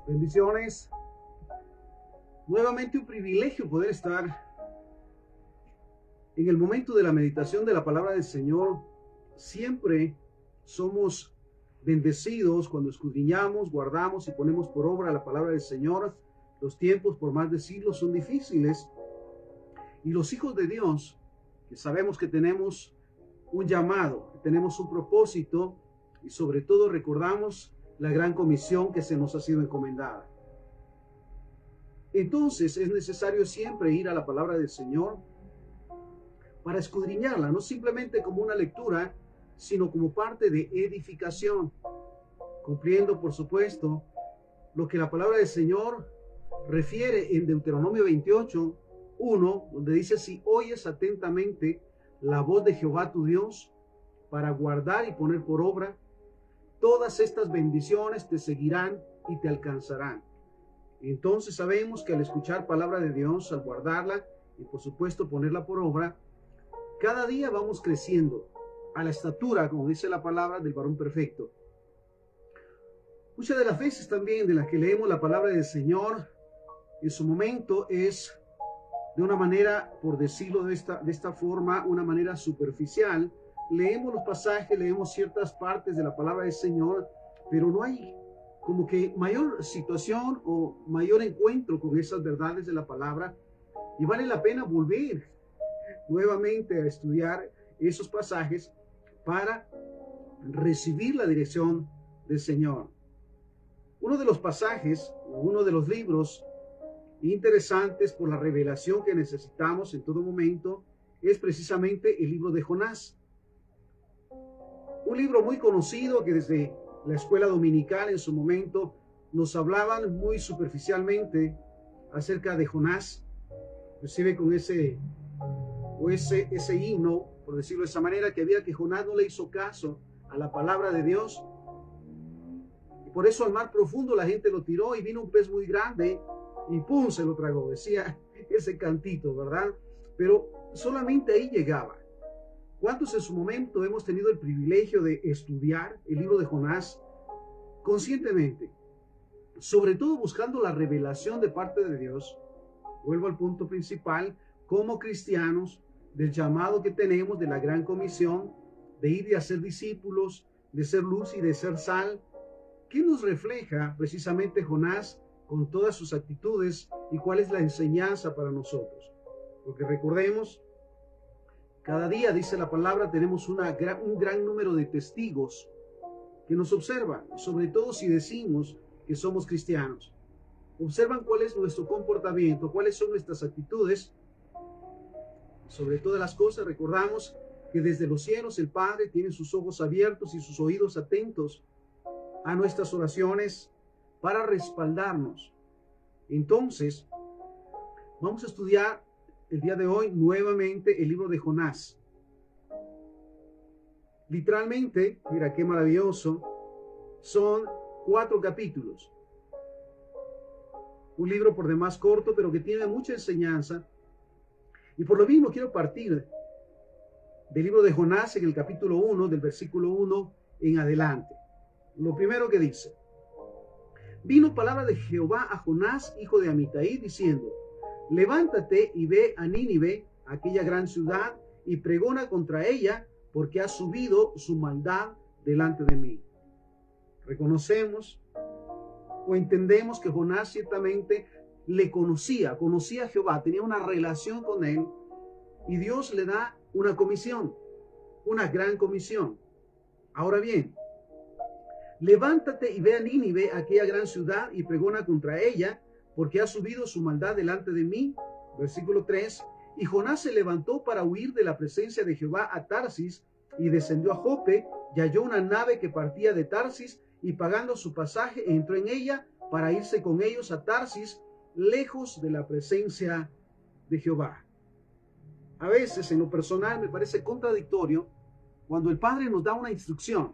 Bendiciones. Nuevamente un privilegio poder estar en el momento de la meditación de la palabra del Señor. Siempre somos bendecidos cuando escudriñamos, guardamos y ponemos por obra la palabra del Señor. Los tiempos, por más decirlo, son difíciles. Y los hijos de Dios, que sabemos que tenemos un llamado, que tenemos un propósito y sobre todo recordamos la gran comisión que se nos ha sido encomendada. Entonces es necesario siempre ir a la palabra del Señor para escudriñarla, no simplemente como una lectura, sino como parte de edificación, cumpliendo, por supuesto, lo que la palabra del Señor refiere en Deuteronomio 28:1, donde dice: si oyes atentamente la voz de Jehová tu Dios, para guardar y poner por obra, todas estas bendiciones te seguirán y te alcanzarán. Entonces sabemos que al escuchar palabra de Dios, al guardarla y por supuesto ponerla por obra, cada día vamos creciendo a la estatura, como dice la palabra, del varón perfecto. Muchas de las veces también de las que leemos la palabra del Señor, en su momento es de una manera, por decirlo de esta forma, una manera superficial. Leemos los pasajes, leemos ciertas partes de la palabra del Señor, pero no hay como que mayor situación o mayor encuentro con esas verdades de la palabra, y vale la pena volver nuevamente a estudiar esos pasajes para recibir la dirección del Señor. Uno de los pasajes, uno de los libros interesantes por la revelación que necesitamos en todo momento, es precisamente el libro de Jonás. Un libro muy conocido que desde la escuela dominical en su momento nos hablaban muy superficialmente acerca de Jonás, inclusive con ese himno, por decirlo de esa manera, que había que Jonás no le hizo caso a la palabra de Dios, y por eso al mar profundo la gente lo tiró y vino un pez muy grande y ¡pum!, se lo tragó. Decía ese cantito, ¿verdad? Pero solamente ahí llegaba. ¿Cuántos en su momento hemos tenido el privilegio de estudiar el libro de Jonás conscientemente? Sobre todo buscando la revelación de parte de Dios. Vuelvo al punto principal, como cristianos, del llamado que tenemos, de la gran comisión, de ir y hacer discípulos, de ser luz y de ser sal. ¿Qué nos refleja precisamente Jonás con todas sus actitudes y cuál es la enseñanza para nosotros? Porque recordemos, cada día, dice la palabra, tenemos un gran número de testigos que nos observan, sobre todo si decimos que somos cristianos. Observan cuál es nuestro comportamiento, cuáles son nuestras actitudes. Sobre todas las cosas, recordamos que desde los cielos el Padre tiene sus ojos abiertos y sus oídos atentos a nuestras oraciones para respaldarnos. Entonces, vamos a estudiar el día de hoy nuevamente el libro de Jonás. Literalmente, mira qué maravilloso, son 4 capítulos. Un libro por demás corto, pero que tiene mucha enseñanza. Y por lo mismo quiero partir del libro de Jonás en el capítulo 1, del versículo 1 en adelante. Lo primero que dice: vino palabra de Jehová a Jonás, hijo de Amitai, diciendo: levántate y ve a Nínive, aquella gran ciudad, y pregona contra ella, porque ha subido su maldad delante de mí. Reconocemos o entendemos que Jonás ciertamente conocía a Jehová, tenía una relación con él, y Dios le da una comisión, una gran comisión. Ahora bien, levántate y ve a Nínive, aquella gran ciudad, y pregona contra ella, porque ha subido su maldad delante de mí. Versículo 3. Y Jonás se levantó para huir de la presencia de Jehová a Tarsis, y descendió a Jope, y halló una nave que partía de Tarsis, y pagando su pasaje entró en ella para irse con ellos a Tarsis, lejos de la presencia de Jehová. A veces, en lo personal, me parece contradictorio cuando el Padre nos da una instrucción,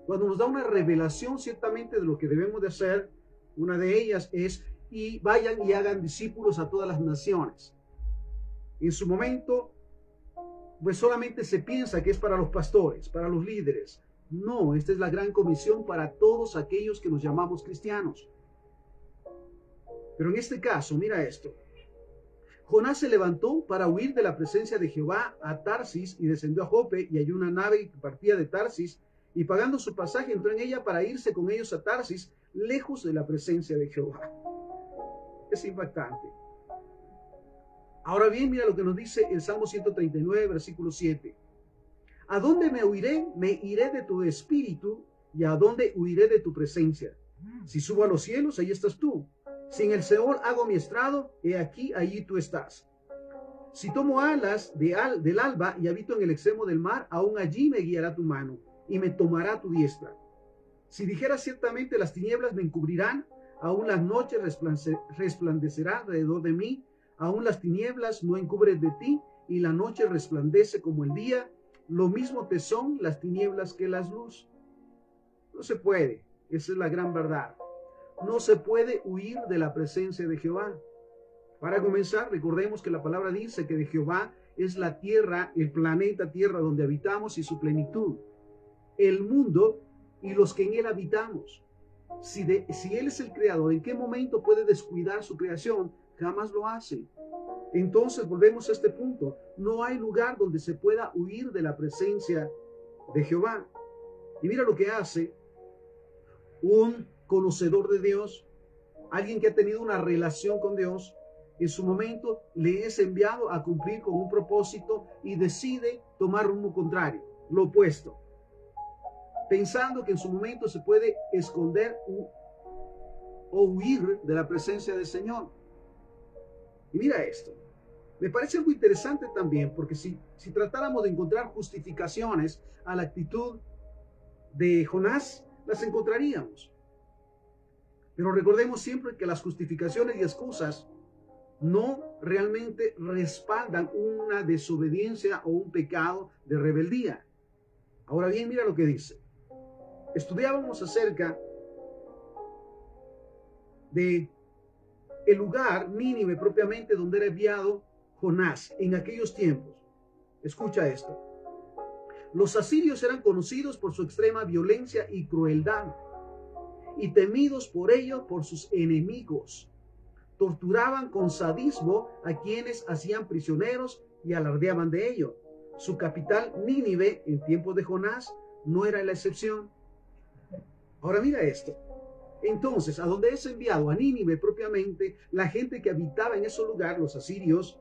cuando nos da una revelación ciertamente de lo que debemos de hacer. Una de ellas es: y vayan y hagan discípulos a todas las naciones. En su momento, pues solamente se piensa que es para los pastores, para los líderes, No, esta es la gran comisión para todos aquellos que nos llamamos cristianos. Pero en este caso, mira esto. Jonás se levantó para huir de la presencia de Jehová a Tarsis y descendió a Jope y halló una nave que partía de Tarsis y pagando su pasaje entró en ella para irse con ellos a Tarsis, lejos de la presencia de Jehová. Es impactante. Ahora bien, mira lo que nos dice el Salmo 139, versículo 7. ¿A dónde me huiré? Me iré de tu espíritu, y a dónde huiré de tu presencia. Si subo a los cielos, ahí estás tú. Si en el Seol hago mi estrado, he aquí, allí tú estás. Si tomo alas del alba y habito en el extremo del mar, aún allí me guiará tu mano y me tomará tu diestra. Si dijera ciertamente las tinieblas me encubrirán, aún las noches resplandecerá alrededor de mí, aún las tinieblas no encubren de ti, y la noche resplandece como el día, lo mismo te son las tinieblas que las luz. No se puede, esa es la gran verdad. No se puede huir de la presencia de Jehová. Para comenzar, recordemos que la palabra dice que de Jehová es la tierra, el planeta Tierra donde habitamos y su plenitud, el mundo y los que en él habitamos. Si Él es el creador, ¿en qué momento puede descuidar su creación? Jamás lo hace. Entonces volvemos a este punto. No hay lugar donde se pueda huir de la presencia de Jehová. Y mira lo que hace un conocedor de Dios, alguien que ha tenido una relación con Dios. En su momento le es enviado a cumplir con un propósito y decide tomar rumbo contrario, lo opuesto, pensando que en su momento se puede esconder o huir de la presencia del Señor. Y mira esto, me parece algo interesante también, porque si tratáramos de encontrar justificaciones a la actitud de Jonás, las encontraríamos. Pero recordemos siempre que las justificaciones y excusas no realmente respaldan una desobediencia o un pecado de rebeldía. Ahora bien, mira lo que dice. Estudiábamos acerca de el lugar Nínive propiamente donde era enviado Jonás en aquellos tiempos. Escucha esto. Los asirios eran conocidos por su extrema violencia y crueldad y temidos por ello por sus enemigos. Torturaban con sadismo a quienes hacían prisioneros y alardeaban de ello. Su capital, Nínive, en tiempos de Jonás, no era la excepción. Ahora mira esto. Entonces, a donde es enviado, a Nínive propiamente, la gente que habitaba en ese lugar, los asirios,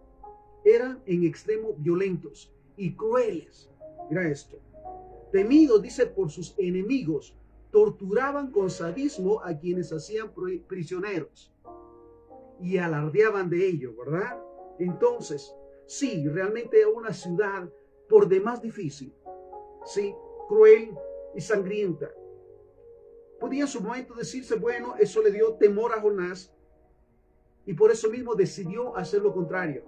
eran en extremo violentos y crueles. Mira esto. Temidos, dice, por sus enemigos. Torturaban con sadismo a quienes hacían prisioneros y alardeaban de ello, ¿verdad? Entonces, sí, realmente era una ciudad por demás difícil, sí, cruel y sangrienta. Podía en su momento decirse, bueno, eso le dio temor a Jonás y por eso mismo decidió hacer lo contrario.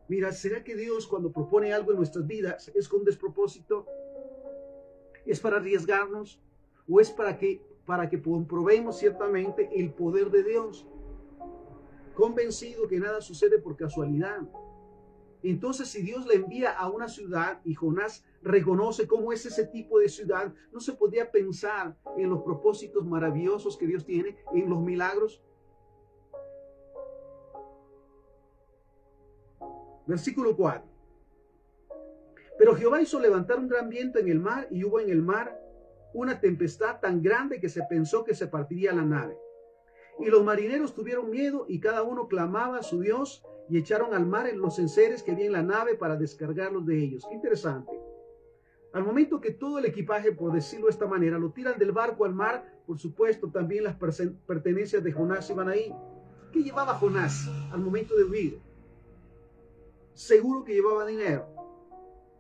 Mira, ¿será que Dios cuando propone algo en nuestras vidas es con despropósito? ¿Es para arriesgarnos? ¿O es para que comprobemos ciertamente el poder de Dios? Convencido que nada sucede por casualidad. Entonces, si Dios le envía a una ciudad y Jonás reconoce cómo es ese tipo de ciudad, ¿no se podría pensar en los propósitos maravillosos que Dios tiene, en los milagros? Versículo 4. Pero Jehová hizo levantar un gran viento en el mar y hubo en el mar una tempestad tan grande que se pensó que se partiría la nave. Y los marineros tuvieron miedo y cada uno clamaba a su Dios y echaron al mar en los enseres que había en la nave para descargarlos de ellos. Qué interesante. Al momento que todo el equipaje, por decirlo de esta manera, lo tiran del barco al mar, por supuesto también las pertenencias de Jonás iban ahí. ¿Qué llevaba Jonás al momento de huir? Seguro que llevaba dinero.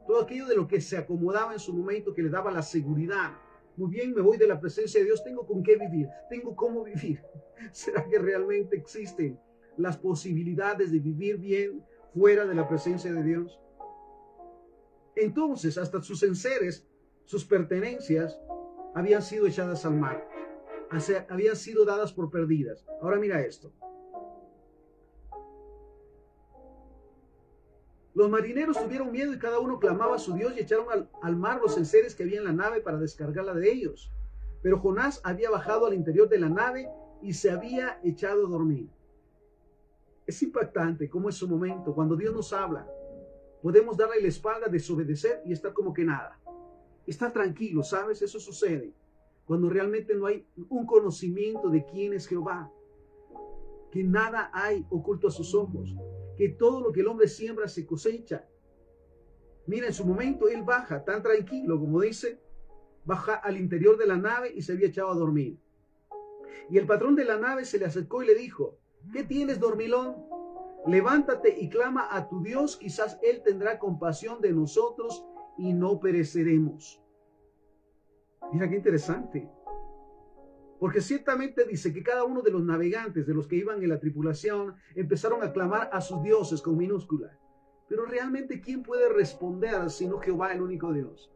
Todo aquello de lo que se acomodaba en su momento, que le daba la seguridad. Muy bien, me voy de la presencia de Dios, tengo con qué vivir, tengo cómo vivir. ¿Será que realmente existen las posibilidades de vivir bien fuera de la presencia de Dios? Entonces, hasta sus enseres, sus pertenencias, habían sido echadas al mar. O sea, habían sido dadas por perdidas. Ahora mira esto. Los marineros tuvieron miedo y cada uno clamaba a su Dios y echaron al mar los enseres que había en la nave para descargarla de ellos. Pero Jonás había bajado al interior de la nave y se había echado a dormir. Es impactante cómo es su momento. Cuando Dios nos habla, podemos darle la espalda, desobedecer y estar como que nada. Estar tranquilo, ¿sabes? Eso sucede cuando realmente no hay un conocimiento de quién es Jehová. Que nada hay oculto a sus ojos. Que todo lo que el hombre siembra se cosecha. Mira, en su momento él baja tan tranquilo, como dice, baja al interior de la nave y se había echado a dormir. Y el patrón de la nave se le acercó y le dijo: ¿qué tienes, dormilón? Levántate y clama a tu Dios, quizás Él tendrá compasión de nosotros y no pereceremos. Mira qué interesante. Porque ciertamente dice que cada uno de los navegantes, de los que iban en la tripulación, empezaron a clamar a sus dioses con minúscula. Pero realmente, ¿quién puede responder sino Jehová, el único Dios?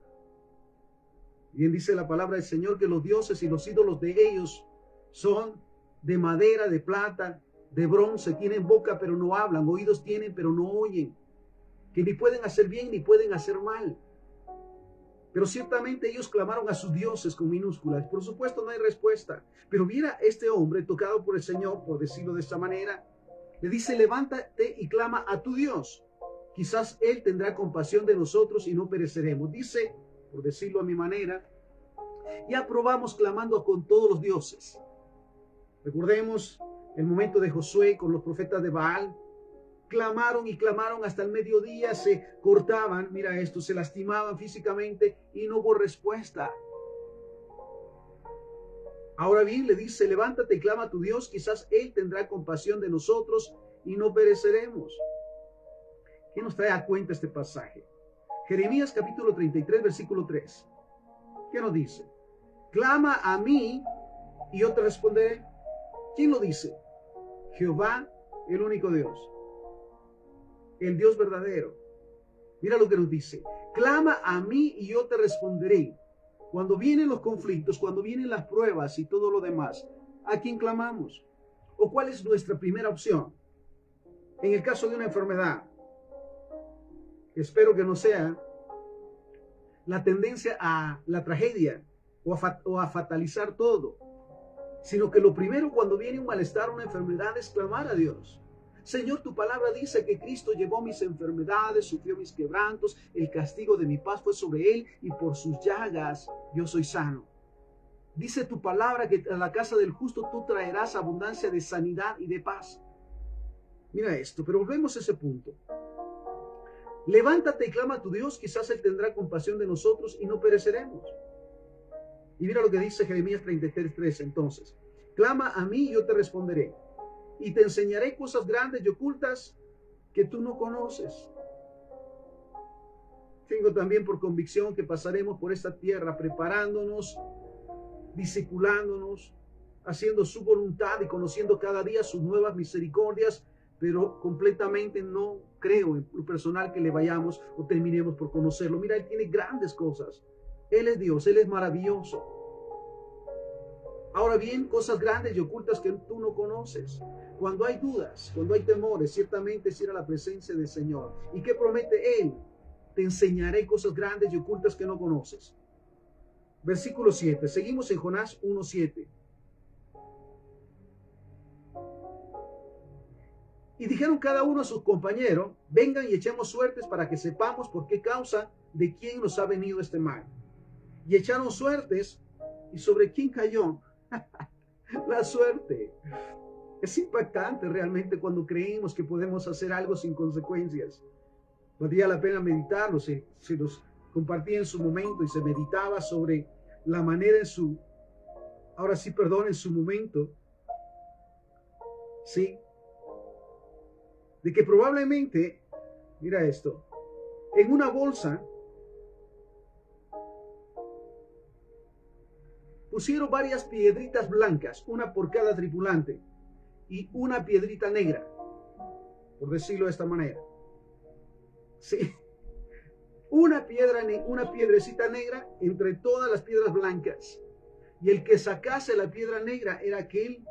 Bien dice la palabra del Señor que los dioses y los ídolos de ellos son de madera, de plata, de bronce, tienen boca pero no hablan, oídos tienen pero no oyen, que ni pueden hacer bien ni pueden hacer mal. Pero ciertamente ellos clamaron a sus dioses con minúsculas. Por supuesto no hay respuesta. Pero mira, este hombre tocado por el Señor, por decirlo de esta manera, le dice: levántate y clama a tu Dios. Quizás Él tendrá compasión de nosotros y no pereceremos. Dice, por decirlo a mi manera, ya probamos clamando con todos los dioses. Recordemos el momento de Josué con los profetas de Baal. Clamaron y clamaron hasta el mediodía, se cortaban, mira esto, se lastimaban físicamente y no hubo respuesta. Ahora bien, le dice: levántate y clama a tu Dios, quizás Él tendrá compasión de nosotros y no pereceremos. ¿Qué nos trae a cuenta este pasaje? Jeremías capítulo 33, versículo 3. ¿Qué nos dice? Clama a mí y yo te responderé. ¿Quién lo dice? Jehová, el único Dios. El Dios verdadero. Mira lo que nos dice: clama a mí y yo te responderé. Cuando vienen los conflictos, cuando vienen las pruebas y todo lo demás, ¿a quién clamamos? ¿O cuál es nuestra primera opción? En el caso de una enfermedad, espero que no sea la tendencia a la tragedia o a fatalizar todo, sino que lo primero cuando viene un malestar, una enfermedad, es clamar a Dios. Señor, tu palabra dice que Cristo llevó mis enfermedades, sufrió mis quebrantos, el castigo de mi paz fue sobre Él y por sus llagas yo soy sano. Dice tu palabra que a la casa del justo tú traerás abundancia de sanidad y de paz. Mira esto, pero volvemos a ese punto. Levántate y clama a tu Dios, quizás Él tendrá compasión de nosotros y no pereceremos. Y mira lo que dice Jeremías 33:3 entonces. Clama a mí y yo te responderé. Y te enseñaré cosas grandes y ocultas que tú no conoces. Tengo también por convicción que pasaremos por esta tierra preparándonos, discipulándonos, haciendo su voluntad y conociendo cada día sus nuevas misericordias, pero completamente no creo en lo personal que le vayamos o terminemos por conocerlo. Mira, Él tiene grandes cosas. Él es Dios, Él es maravilloso. Ahora bien, cosas grandes y ocultas que tú no conoces. Cuando hay dudas, cuando hay temores, ciertamente es ir a la presencia del Señor. ¿Y qué promete Él? Te enseñaré cosas grandes y ocultas que no conoces. Versículo 7. Seguimos en Jonás 1:7. Y dijeron cada uno a sus compañeros: vengan y echemos suertes para que sepamos por qué causa de quién nos ha venido este mal. Y echaron suertes, ¿y sobre quién cayó? La suerte. Es impactante realmente cuando creemos que podemos hacer algo sin consecuencias. Valdría la pena meditarlo. Se los compartía en su momento y se meditaba sobre la manera en su momento, sí, de que probablemente, mira esto, en una bolsa pusieron varias piedritas blancas, una por cada tripulante, y una piedrita negra, por decirlo de esta manera. Sí, una piedrecita negra entre todas las piedras blancas. Y el que sacase la piedra negra era aquel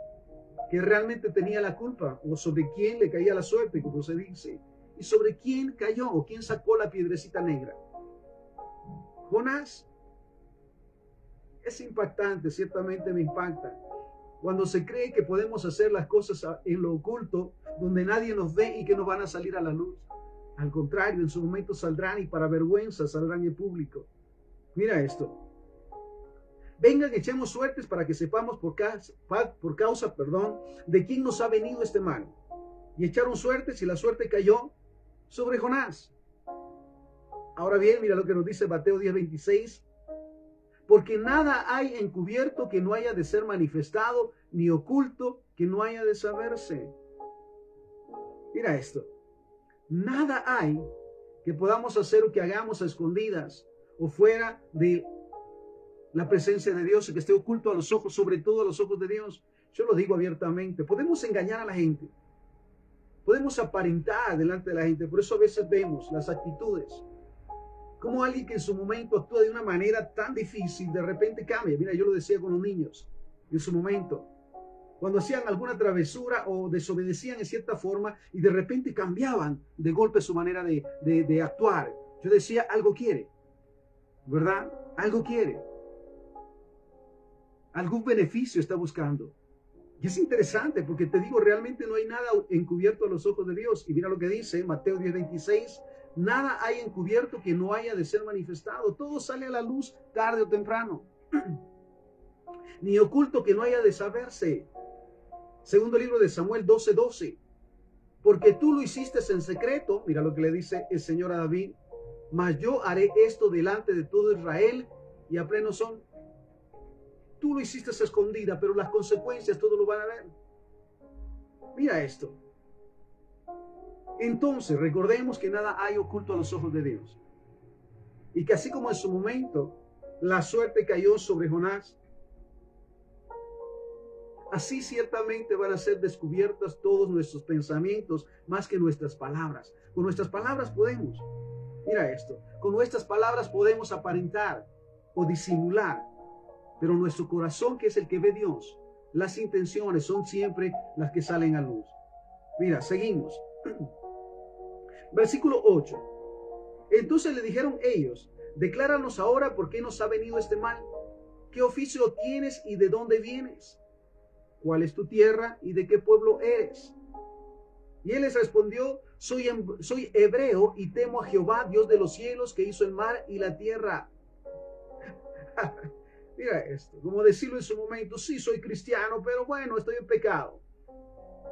que realmente tenía la culpa, o sobre quien le caía la suerte, como se dice. ¿Y sobre quién cayó o quién sacó la piedrecita negra? Jonás. Es impactante, ciertamente me impacta. Cuando se cree que podemos hacer las cosas en lo oculto, donde nadie nos ve y que no van a salir a la luz. Al contrario, en su momento saldrán y para vergüenza saldrán en público. Mira esto. Vengan, echemos suertes para que sepamos por causa de quién nos ha venido este mal. Y echaron suertes y la suerte cayó sobre Jonás. Ahora bien, mira lo que nos dice Mateo 10:26. Porque nada hay encubierto que no haya de ser manifestado, ni oculto que no haya de saberse. Mira esto. Nada hay que podamos hacer o que hagamos a escondidas o fuera de la presencia de Dios y que esté oculto a los ojos, sobre todo a los ojos de Dios. Yo lo digo abiertamente. Podemos engañar a la gente. Podemos aparentar delante de la gente. Por eso a veces vemos las actitudes. Como alguien que en su momento actúa de una manera tan difícil, de repente cambia. Mira, yo lo decía con los niños en su momento. Cuando hacían alguna travesura o desobedecían en cierta forma y de repente cambiaban de golpe su manera de actuar. Yo decía, algo quiere, ¿verdad? Algo quiere. Algún beneficio está buscando. Y es interesante porque te digo, realmente no hay nada encubierto a los ojos de Dios. Y mira lo que dice Mateo 10:26. Nada hay encubierto que no haya de ser manifestado. Todo sale a la luz tarde o temprano. Ni oculto que no haya de saberse. Segundo libro de Samuel 12:12. Porque tú lo hiciste en secreto. Mira lo que le dice el Señor a David. Mas yo haré esto delante de todo Israel y a pleno son. Tú lo hiciste a escondida, pero las consecuencias todos lo van a ver. Mira esto. Entonces, recordemos que nada hay oculto a los ojos de Dios. Y que así como en su momento la suerte cayó sobre Jonás, así ciertamente van a ser descubiertas todos nuestros pensamientos más que nuestras palabras. Con nuestras palabras podemos, mira esto, con nuestras palabras podemos aparentar o disimular, pero nuestro corazón, que es el que ve Dios, las intenciones son siempre las que salen a luz. Mira, seguimos. Versículo 8. Entonces le dijeron ellos, decláranos ahora por qué nos ha venido este mal. ¿Qué oficio tienes y de dónde vienes? ¿Cuál es tu tierra y de qué pueblo eres? Y él les respondió, soy hebreo y temo a Jehová, Dios de los cielos, que hizo el mar y la tierra. Mira esto, como decirlo en su momento, sí, soy cristiano, pero bueno, estoy en pecado,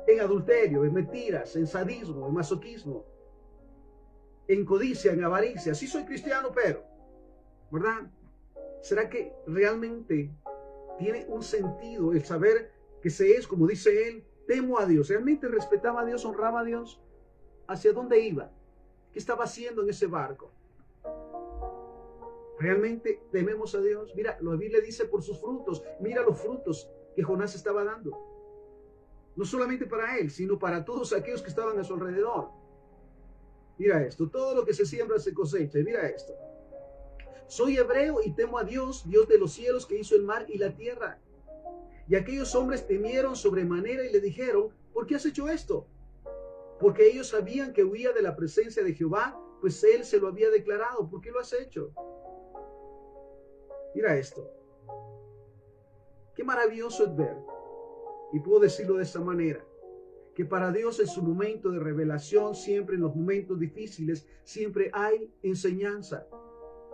en adulterio, en mentiras, en sadismo, en masoquismo, en codicia, en avaricia. Sí soy cristiano, pero, ¿verdad? ¿Será que realmente tiene un sentido el saber que se es, como dice él, temo a Dios? ¿Realmente respetaba a Dios, honraba a Dios? ¿Hacia dónde iba? ¿Qué estaba haciendo en ese barco? ¿Realmente tememos a Dios? Mira, la Biblia dice por sus frutos. Mira los frutos que Jonás estaba dando. No solamente para él, sino para todos aquellos que estaban a su alrededor. Mira esto, todo lo que se siembra se cosecha. Y mira esto. Soy hebreo y temo a Dios, Dios de los cielos, que hizo el mar y la tierra. Y aquellos hombres temieron sobremanera y le dijeron, ¿por qué has hecho esto? Porque ellos sabían que huía de la presencia de Jehová, pues él se lo había declarado. ¿Por qué lo has hecho? Mira esto. Qué maravilloso es ver, y puedo decirlo de esta manera, que para Dios en su momento de revelación, siempre en los momentos difíciles, siempre hay enseñanza,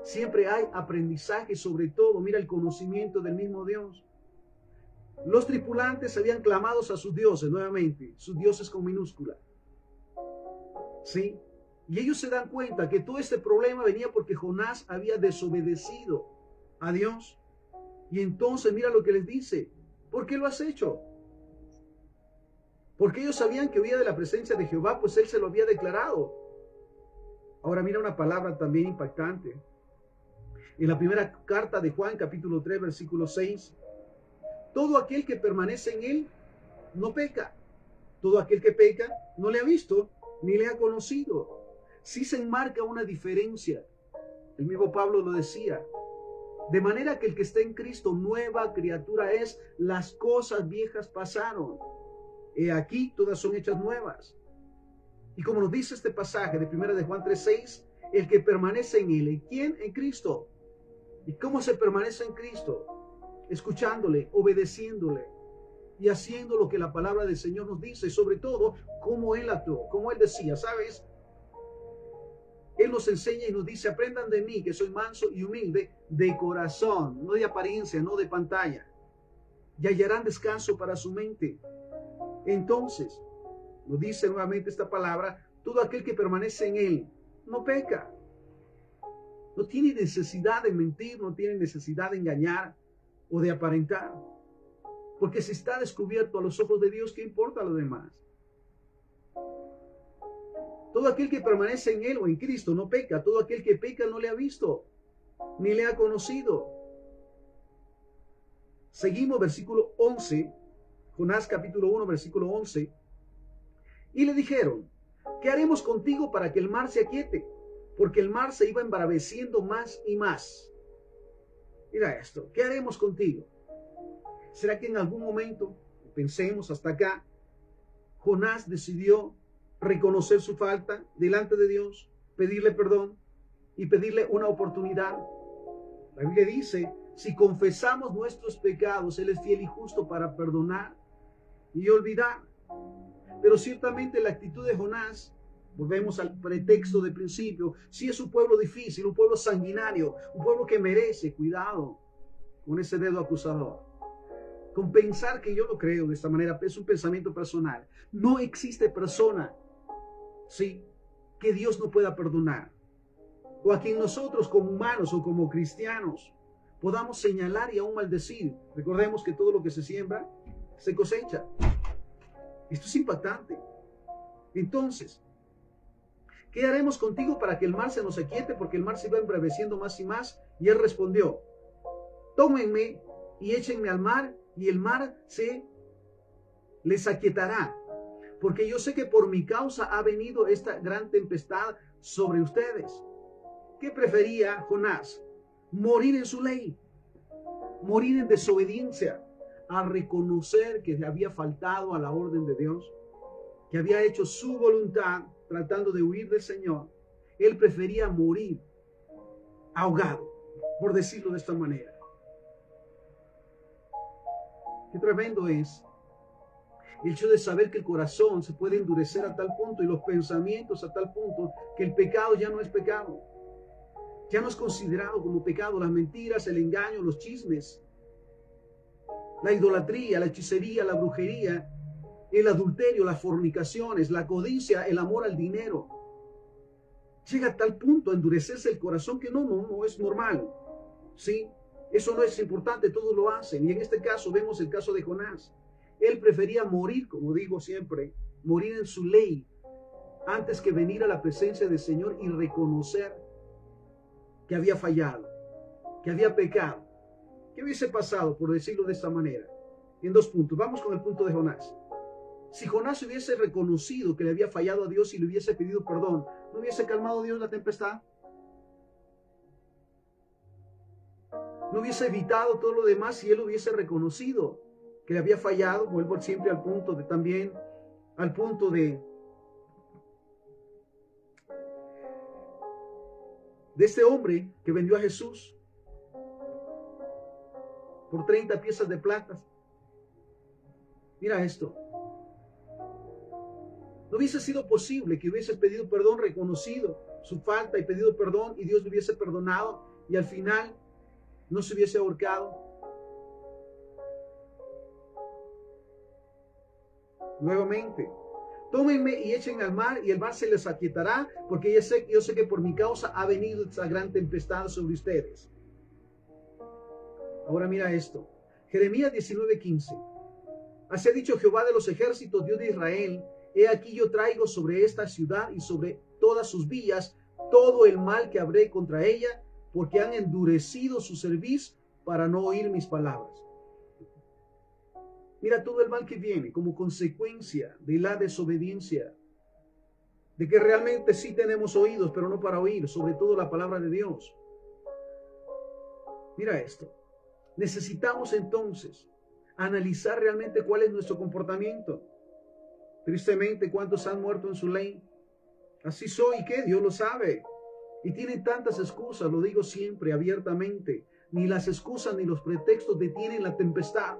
siempre hay aprendizaje, sobre todo, mira, el conocimiento del mismo Dios. Los tripulantes habían clamado a sus dioses nuevamente, sus dioses con minúscula. ¿Sí? Y ellos se dan cuenta que todo este problema venía porque Jonás había desobedecido a Dios. Y entonces mira lo que les dice. ¿Por qué lo has hecho? Porque ellos sabían que huía de la presencia de Jehová, pues él se lo había declarado. Ahora mira una palabra también impactante. En la primera carta de Juan, capítulo 3, versículo 6. Todo aquel que permanece en él no peca. Todo aquel que peca no le ha visto ni le ha conocido. Sí se enmarca una diferencia. El mismo Pablo lo decía. De manera que el que está en Cristo, nueva criatura es. Las cosas viejas pasaron. He aquí, todas son hechas nuevas. Y como nos dice este pasaje de 1 de Juan 3:6, el que permanece en él, ¿en quién? En Cristo. ¿Y cómo se permanece en Cristo? Escuchándole, obedeciéndole y haciendo lo que la palabra del Señor nos dice, y sobre todo, cómo Él actuó, como Él decía, ¿sabes? Él nos enseña y nos dice, aprendan de mí, que soy manso y humilde de corazón, no de apariencia, no de pantalla, y hallarán descanso para su mente. Entonces, nos dice nuevamente esta palabra, todo aquel que permanece en Él, no peca. No tiene necesidad de mentir, no tiene necesidad de engañar o de aparentar. Porque si está descubierto a los ojos de Dios, ¿qué importa lo demás? Todo aquel que permanece en Él o en Cristo no peca. Todo aquel que peca no le ha visto, ni le ha conocido. Seguimos versículo 11, Jonás capítulo 1, versículo 11. Y le dijeron, ¿qué haremos contigo para que el mar se aquiete? Porque el mar se iba embraveciendo más y más. Mira esto, ¿qué haremos contigo? ¿Será que en algún momento, pensemos hasta acá, Jonás decidió reconocer su falta delante de Dios, pedirle perdón y pedirle una oportunidad? La Biblia dice, si confesamos nuestros pecados, Él es fiel y justo para perdonar y olvidar. Pero ciertamente la actitud de Jonás, volvemos al pretexto de principio, si es un pueblo difícil, un pueblo sanguinario, un pueblo que merece, cuidado con ese dedo acusador. Con pensar que yo lo creo de esta manera, es un pensamiento personal. No existe persona, sí, que Dios no pueda perdonar. O a quien nosotros como humanos o como cristianos podamos señalar y aún maldecir. Recordemos que todo lo que se siembra, se cosecha. Esto es impactante. Entonces, ¿qué haremos contigo para que el mar se nos aquiete? Porque el mar se va embraveciendo más y más. Y él respondió, tómenme y échenme al mar, y el mar se les aquietará. Porque yo sé que por mi causa ha venido esta gran tempestad sobre ustedes. ¿Qué prefería Jonás? Morir en su ley, morir en desobediencia, a reconocer que había faltado a la orden de Dios, que había hecho su voluntad tratando de huir del Señor. Él prefería morir ahogado, por decirlo de esta manera. Qué tremendo es el hecho de saber que el corazón se puede endurecer a tal punto y los pensamientos a tal punto que el pecado ya no es pecado. Ya no es considerado como pecado las mentiras, el engaño, los chismes, la idolatría, la hechicería, la brujería, el adulterio, las fornicaciones, la codicia, el amor al dinero. Llega a tal punto a endurecerse el corazón que no es normal. ¿Sí? Eso no es importante, todos lo hacen. Y en este caso vemos el caso de Jonás. Él prefería morir, como digo siempre, morir en su ley, antes que venir a la presencia del Señor y reconocer que había fallado, que había pecado. ¿Qué hubiese pasado, por decirlo de esta manera? En 2 puntos. Vamos con el punto de Jonás. Si Jonás hubiese reconocido que le había fallado a Dios y le hubiese pedido perdón, ¿no hubiese calmado Dios la tempestad? ¿No hubiese evitado todo lo demás si él hubiese reconocido que le había fallado? Vuelvo siempre al punto de también, al punto de este hombre que vendió a Jesús por 30 piezas de plata. Mira esto. No hubiese sido posible que hubiese pedido perdón, reconocido su falta y pedido perdón, y Dios le hubiese perdonado y al final no se hubiese ahorcado. Nuevamente, tómenme y echen al mar, y el mar se les aquietará, porque yo sé que por mi causa ha venido esta gran tempestad sobre ustedes. Ahora mira esto. Jeremías 19:15. Así ha dicho Jehová de los ejércitos, Dios de Israel: he aquí yo traigo sobre esta ciudad y sobre todas sus villas todo el mal que habré contra ella, porque han endurecido su cerviz para no oír mis palabras. Mira todo el mal que viene como consecuencia de la desobediencia, de que realmente sí tenemos oídos, pero no para oír, sobre todo la palabra de Dios. Mira esto. Necesitamos entonces analizar realmente cuál es nuestro comportamiento. Tristemente, ¿cuántos han muerto en su ley? Así soy, que Dios lo sabe. Y tienen tantas excusas, lo digo siempre abiertamente. Ni las excusas ni los pretextos detienen la tempestad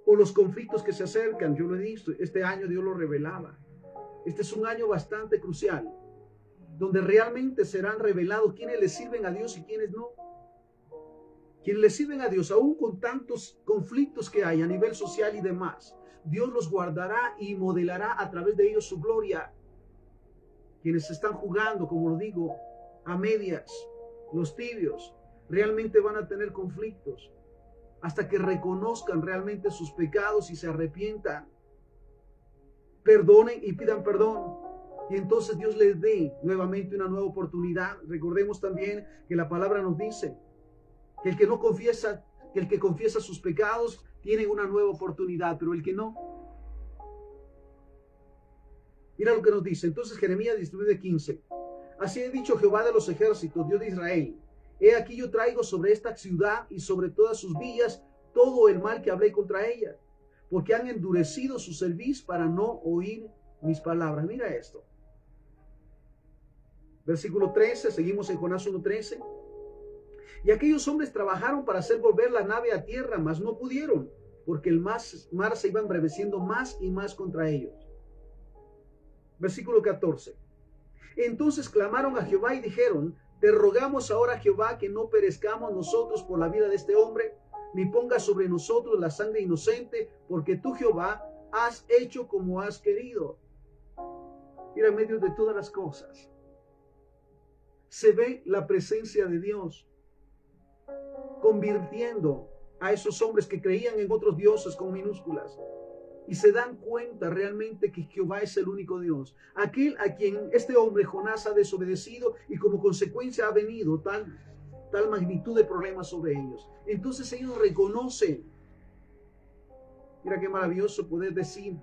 o los conflictos que se acercan. Yo lo he visto, este año Dios lo revelaba. Este es un año bastante crucial, donde realmente serán revelados quiénes le sirven a Dios y quiénes no. Quienes le sirven a Dios, aún con tantos conflictos que hay a nivel social y demás, Dios los guardará y modelará a través de ellos su gloria. Quienes están jugando, como lo digo, a medias, los tibios, realmente van a tener conflictos hasta que reconozcan realmente sus pecados y se arrepientan, perdonen y pidan perdón. Y entonces Dios les dé nuevamente una nueva oportunidad. Recordemos también que la palabra nos dice que el que no confiesa, que el que confiesa sus pecados tiene una nueva oportunidad, pero el que no. Mira lo que nos dice. Entonces Jeremías 19:15. Así ha dicho Jehová de los ejércitos, Dios de Israel. He aquí yo traigo sobre esta ciudad y sobre todas sus villas todo el mal que hablé contra ella, porque han endurecido su cerviz para no oír mis palabras. Mira esto. Versículo 13, seguimos en Jonás 1:13. Y aquellos hombres trabajaron para hacer volver la nave a tierra, mas no pudieron, porque el mar se iba embraveciendo más y más contra ellos. Versículo 14. Entonces clamaron a Jehová y dijeron, te rogamos ahora, Jehová, que no perezcamos nosotros por la vida de este hombre, ni pongas sobre nosotros la sangre inocente, porque tú, Jehová, has hecho como has querido. Mira, en medio de todas las cosas, se ve la presencia de Dios convirtiendo a esos hombres que creían en otros dioses con minúsculas y se dan cuenta realmente que Jehová es el único Dios, aquel a quien este hombre Jonás ha desobedecido y como consecuencia ha venido tal magnitud de problemas sobre ellos. Entonces ellos reconocen. Mira qué maravilloso poder decir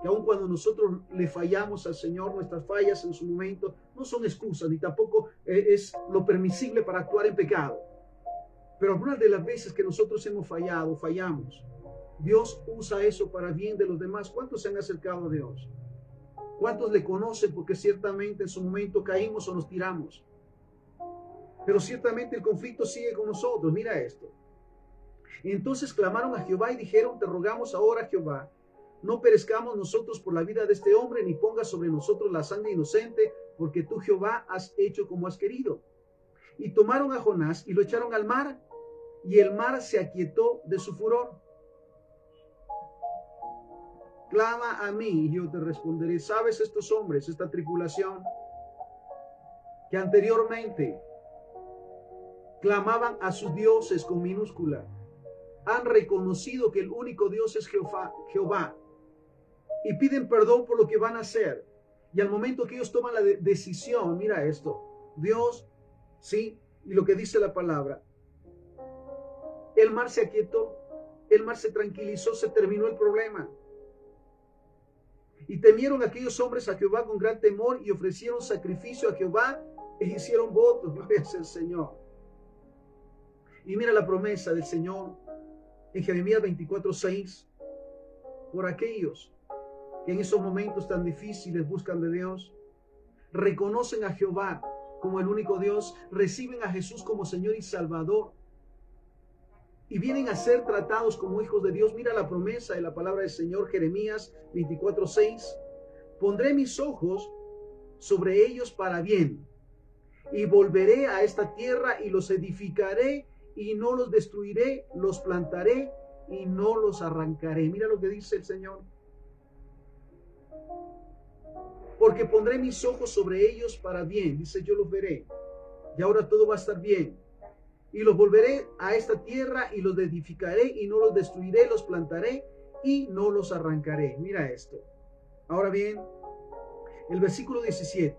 que aun cuando nosotros le fallamos al Señor, nuestras fallas en su momento no son excusas, ni tampoco es lo permisible para actuar en pecado. Pero algunas de las veces que nosotros hemos fallado, fallamos, Dios usa eso para bien de los demás. ¿Cuántos se han acercado a Dios? ¿Cuántos le conocen? Porque ciertamente en su momento caímos o nos tiramos. Pero ciertamente el conflicto sigue con nosotros. Mira esto. Entonces clamaron a Jehová y dijeron, te rogamos ahora, Jehová, no perezcamos nosotros por la vida de este hombre, ni pongas sobre nosotros la sangre inocente, porque tú, Jehová, has hecho como has querido. Y tomaron a Jonás y lo echaron al mar, y el mar se aquietó de su furor. Clama a mí y yo te responderé. ¿Sabes estos hombres, esta tripulación, que anteriormente clamaban a sus dioses con minúscula, han reconocido que el único Dios es Jehová y piden perdón por lo que van a hacer? Y al momento que ellos toman la decisión, mira esto, Dios, sí, y lo que dice la palabra, el mar se aquietó, el mar se tranquilizó, se terminó el problema. Y temieron aquellos hombres a Jehová con gran temor y ofrecieron sacrificio a Jehová e hicieron votos. Gloria al Señor. Y mira la promesa del Señor en Jeremías 24:6. Por aquellos que en esos momentos tan difíciles buscan de Dios, reconocen a Jehová como el único Dios, reciben a Jesús como Señor y Salvador y vienen a ser tratados como hijos de Dios. Mira la promesa de la palabra del Señor, Jeremías 24:6. Pondré mis ojos sobre ellos para bien y volveré a esta tierra y los edificaré y no los destruiré, los plantaré y no los arrancaré. Mira lo que dice el Señor. Porque pondré mis ojos sobre ellos para bien. Dice, yo los veré. Y ahora todo va a estar bien. Y los volveré a esta tierra y los edificaré y no los destruiré, los plantaré y no los arrancaré. Mira esto. Ahora bien, el versículo 17.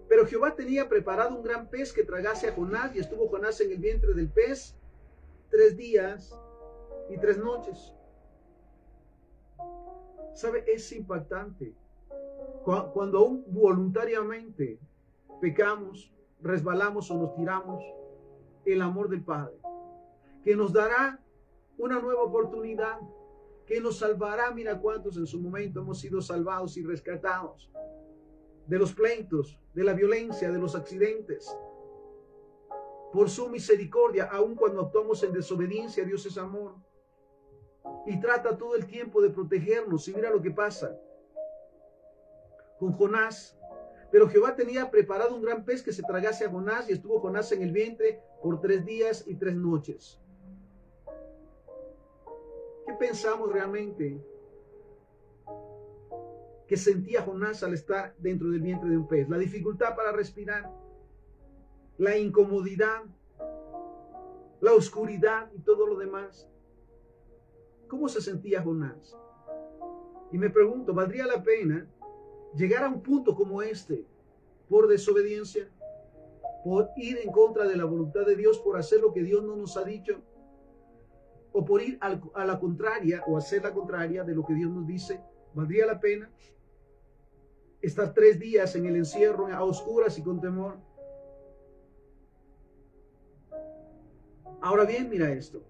Pero Jehová tenía preparado un gran pez que tragase a Jonás, y estuvo Jonás en el vientre del pez 3 días y 3 noches. ¿Sabe? Es impactante. Cuando aún voluntariamente pecamos, resbalamos o nos tiramos, el amor del Padre, que nos dará una nueva oportunidad, que nos salvará. Mira cuántos en su momento hemos sido salvados y rescatados. de los pleitos, de la violencia, de los accidentes. Por su misericordia, aun cuando actuamos en desobediencia, Dios es amor. Y trata todo el tiempo de protegernos. Y mira lo que pasa con Jonás. Pero Jehová tenía preparado un gran pez que se tragase a Jonás, y estuvo Jonás en el vientre por 3 días y 3 noches. ¿Qué pensamos realmente que sentía Jonás al estar dentro del vientre de un pez? La dificultad para respirar, la incomodidad, la oscuridad y todo lo demás. ¿Cómo se sentía Jonás? Y me pregunto, ¿valdría la pena llegar a un punto como este por desobediencia, por ir en contra de la voluntad de Dios, por hacer lo que Dios no nos ha dicho, o por ir a la contraria o hacer la contraria de lo que Dios nos dice? ¿Valdría la pena estar 3 días en el encierro a oscuras y con temor? Ahora bien, mira esto.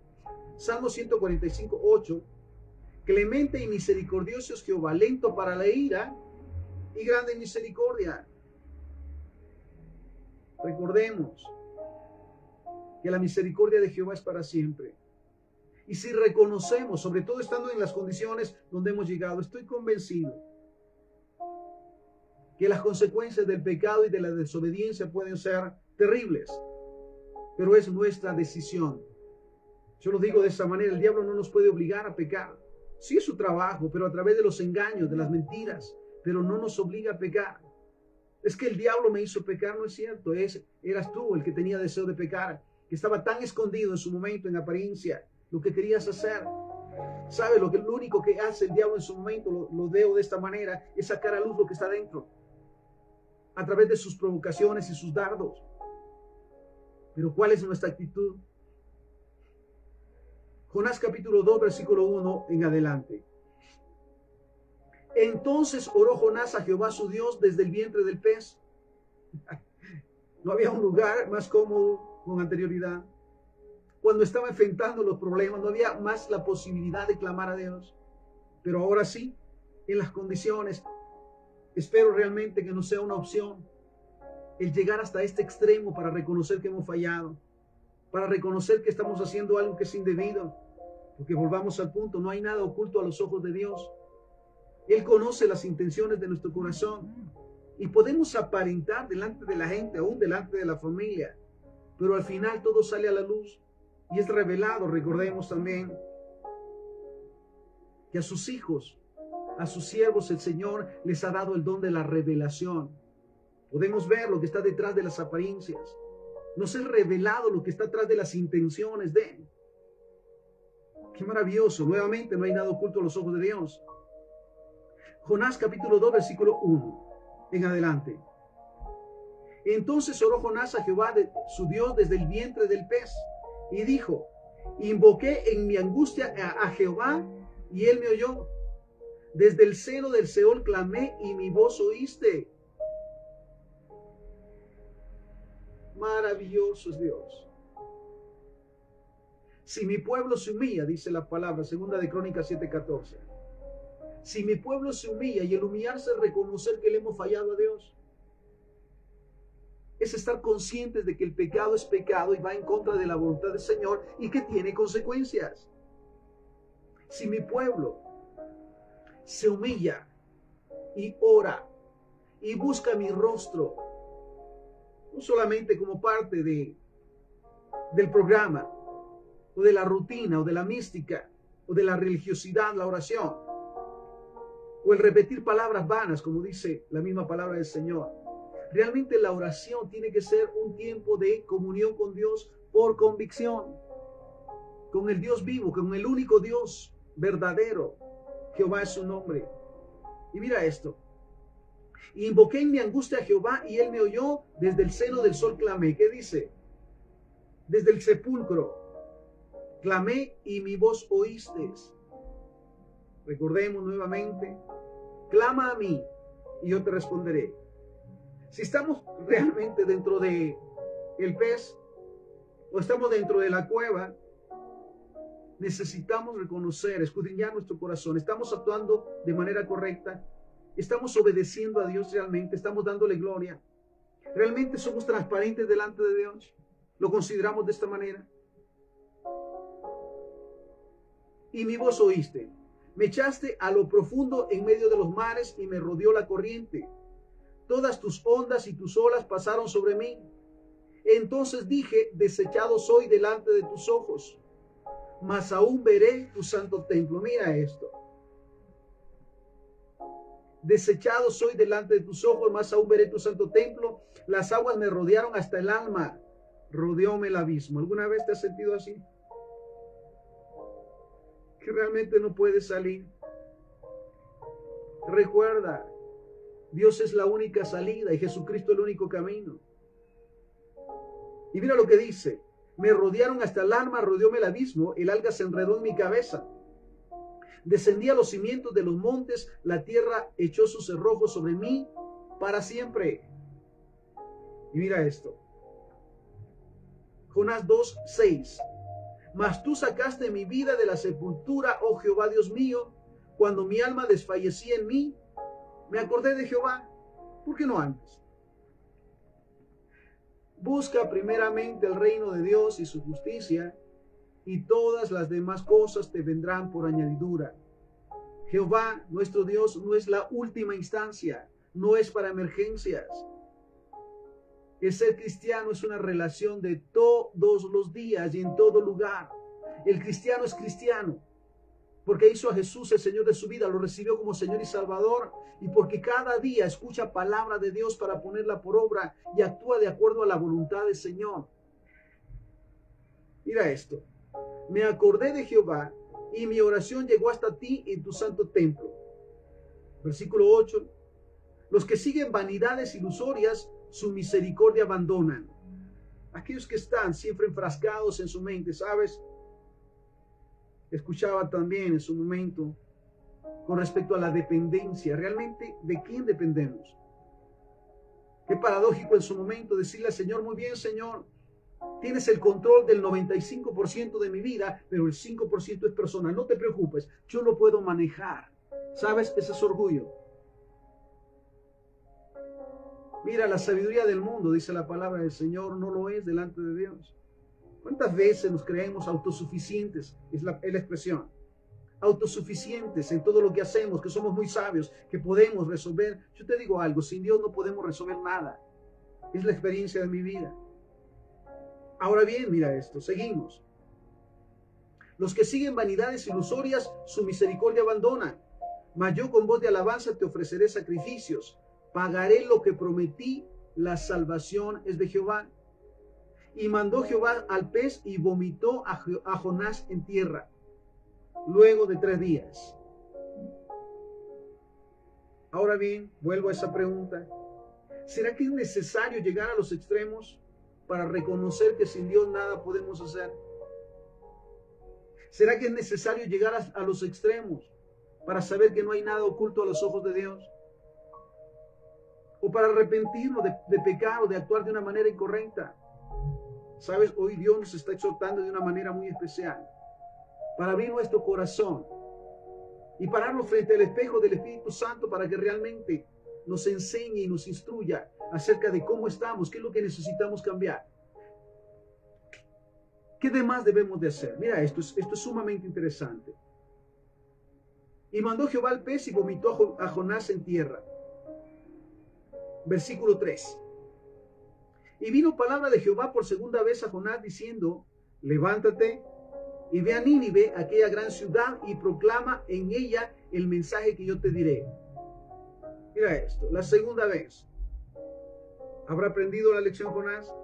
Salmo 145, 8. Clemente y misericordioso es Jehová, lento para la ira y grande en misericordia. Recordemos que la misericordia de Jehová es para siempre. Y si reconocemos, sobre todo estando en las condiciones donde hemos llegado, estoy convencido que las consecuencias del pecado y de la desobediencia pueden ser terribles, pero es nuestra decisión. Yo lo digo de esa manera: el diablo no nos puede obligar a pecar. Sí es su trabajo, pero a través de los engaños, de las mentiras, pero no nos obliga a pecar. Es que el diablo me hizo pecar, no es cierto. Eras tú el que tenía deseo de pecar, que estaba tan escondido en su momento, en apariencia, lo que querías hacer. ¿Sabe lo único que hace el diablo en su momento? Lo veo de esta manera: es sacar a luz lo que está dentro, a través de sus provocaciones y sus dardos. Pero ¿cuál es nuestra actitud? Jonás capítulo 2, versículo 1 en adelante. Entonces oró Jonás a Jehová su Dios desde el vientre del pez. No había un lugar más cómodo con anterioridad. Cuando estaba enfrentando los problemas, no había más la posibilidad de clamar a Dios. Pero ahora sí, en las condiciones, espero realmente que no sea una opción el llegar hasta este extremo para reconocer que hemos fallado, para reconocer que estamos haciendo algo que es indebido, porque volvamos al punto: no hay nada oculto a los ojos de Dios. Él conoce las intenciones de nuestro corazón, y podemos aparentar delante de la gente, aún delante de la familia, pero al final todo sale a la luz y es revelado. Recordemos también que a sus hijos, a sus siervos, el Señor les ha dado el don de la revelación. Podemos ver lo que está detrás de las apariencias. Nos es revelado lo que está detrás de las intenciones de Él. Qué maravilloso. Nuevamente, no hay nada oculto a los ojos de Dios. Jonás capítulo 2, versículo 1 en adelante. Entonces oró Jonás a Jehová su Dios desde el vientre del pez, y dijo: invoqué en mi angustia a Jehová, y él me oyó. Desde el seno del Seol clamé, y mi voz oíste. Maravilloso es Dios. Si mi pueblo se humilla, dice la palabra, segunda de Crónicas 7:14. Si mi pueblo se humilla, y el humillarse es reconocer que le hemos fallado a Dios, es estar conscientes de que el pecado es pecado y va en contra de la voluntad del Señor y que tiene consecuencias. Si mi pueblo se humilla y ora y busca mi rostro, no solamente como parte del programa o de la rutina o de la mística o de la religiosidad, la oración, o el repetir palabras vanas, como dice la misma palabra del Señor. Realmente la oración tiene que ser un tiempo de comunión con Dios por convicción, con el Dios vivo, con el único Dios verdadero. Jehová es su nombre. Y mira esto: invoqué en mi angustia a Jehová, y él me oyó. Desde el seno del sol clamé. ¿Qué dice? Desde el sepulcro clamé, y mi voz oíste. Recordemos nuevamente: clama a mí y yo te responderé. Si estamos realmente dentro de el pez o estamos dentro de la cueva, necesitamos reconocer, escudriñar nuestro corazón. ¿Estamos actuando de manera correcta? ¿Estamos obedeciendo a Dios realmente? ¿Estamos dándole gloria? ¿Realmente somos transparentes delante de Dios? ¿Lo consideramos de esta manera? Y mi voz oíste. Me echaste a lo profundo en medio de los mares y me rodeó la corriente. Todas tus ondas y tus olas pasaron sobre mí. Entonces dije, desechado soy delante de tus ojos, mas aún veré tu santo templo. Mira esto. Desechado soy delante de tus ojos, mas aún veré tu santo templo. Las aguas me rodearon hasta el alma, rodeóme el abismo. ¿Alguna vez te has sentido así? Que realmente no puedes salir. Recuerda, Dios es la única salida y Jesucristo el único camino. Y mira lo que dice. Me rodearon hasta el alma, rodeóme el abismo, el alga se enredó en mi cabeza. Descendí a los cimientos de los montes, la tierra echó sus cerrojos sobre mí para siempre. Y mira esto. Jonás 2:6. Mas tú sacaste mi vida de la sepultura, oh Jehová Dios mío, cuando mi alma desfallecía en mí, me acordé de Jehová. ¿Por qué no antes? Busca primeramente el reino de Dios y su justicia, y todas las demás cosas te vendrán por añadidura. Jehová, nuestro Dios, no es la última instancia, no es para emergencias. El ser cristiano es una relación de todos los días y en todo lugar. El cristiano es cristiano porque hizo a Jesús el Señor de su vida, lo recibió como Señor y Salvador, y porque cada día escucha palabra de Dios para ponerla por obra y actúa de acuerdo a la voluntad del Señor. Mira esto. Me acordé de Jehová y mi oración llegó hasta ti en tu santo templo. Versículo 8. Los que siguen vanidades ilusorias, su misericordia abandonan. Aquellos que están siempre enfrascados en su mente, ¿sabes? Escuchaba también en su momento con respecto a la dependencia. ¿Realmente de quién dependemos? Qué paradójico en su momento decirle al Señor, muy bien, Señor, tienes el control del 95% de mi vida, pero el 5% es personal. No te preocupes, yo lo puedo manejar. ¿Sabes? Ese es orgullo. Mira, la sabiduría del mundo, dice la palabra del Señor, no lo es delante de Dios. ¿Cuántas veces nos creemos autosuficientes? Es la expresión. Autosuficientes en todo lo que hacemos, que somos muy sabios, que podemos resolver. Yo te digo algo, sin Dios no podemos resolver nada. Es la experiencia de mi vida. Ahora bien, mira esto, seguimos. Los que siguen vanidades ilusorias, su misericordia abandonan. Mas yo con voz de alabanza te ofreceré sacrificios. Pagaré lo que prometí, la salvación es de Jehová. Y mandó Jehová al pez y vomitó a Jonás en tierra, luego de 3 días. Ahora bien, vuelvo a esa pregunta. ¿Será que es necesario llegar a los extremos para reconocer que sin Dios nada podemos hacer? ¿Será que es necesario llegar a los extremos para saber que no hay nada oculto a los ojos de Dios? ¿O para arrepentirnos de pecar o de actuar de una manera incorrecta? Sabes, hoy Dios nos está exhortando de una manera muy especial para abrir nuestro corazón y pararnos frente al espejo del Espíritu Santo para que realmente nos enseñe y nos instruya acerca de cómo estamos, qué es lo que necesitamos cambiar. ¿Qué demás debemos de hacer? Mira, esto es sumamente interesante. Y mandó Jehová al pez y vomitó a Jonás en tierra. Versículo 3. Y vino palabra de Jehová por segunda vez a Jonás diciendo, levántate y ve a Nínive, aquella gran ciudad, y proclama en ella el mensaje que yo te diré. Mira esto, la segunda vez. ¿Habrá aprendido la lección Jonás?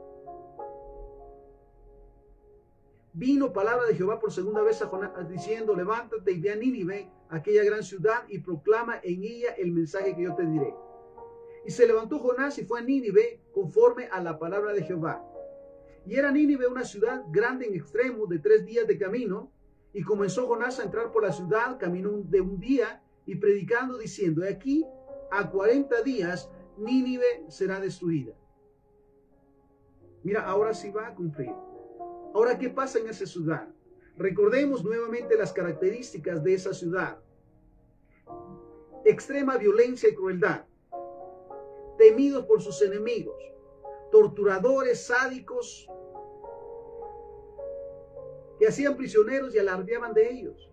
Vino palabra de Jehová por segunda vez a Jonás diciendo, levántate y ve a Nínive, aquella gran ciudad, y proclama en ella el mensaje que yo te diré. Y se levantó Jonás y fue a Nínive conforme a la palabra de Jehová. Y era Nínive una ciudad grande en extremo, de 3 días de camino. Y comenzó Jonás a entrar por la ciudad, caminó de un día, y predicando diciendo, aquí a 40 días Nínive será destruida. Mira, ahora sí va a cumplir. Ahora, ¿qué pasa en esa ciudad? Recordemos nuevamente las características de esa ciudad. extrema violencia y crueldad, temidos por sus enemigos, torturadores, sádicos, que hacían prisioneros y alardeaban de ellos.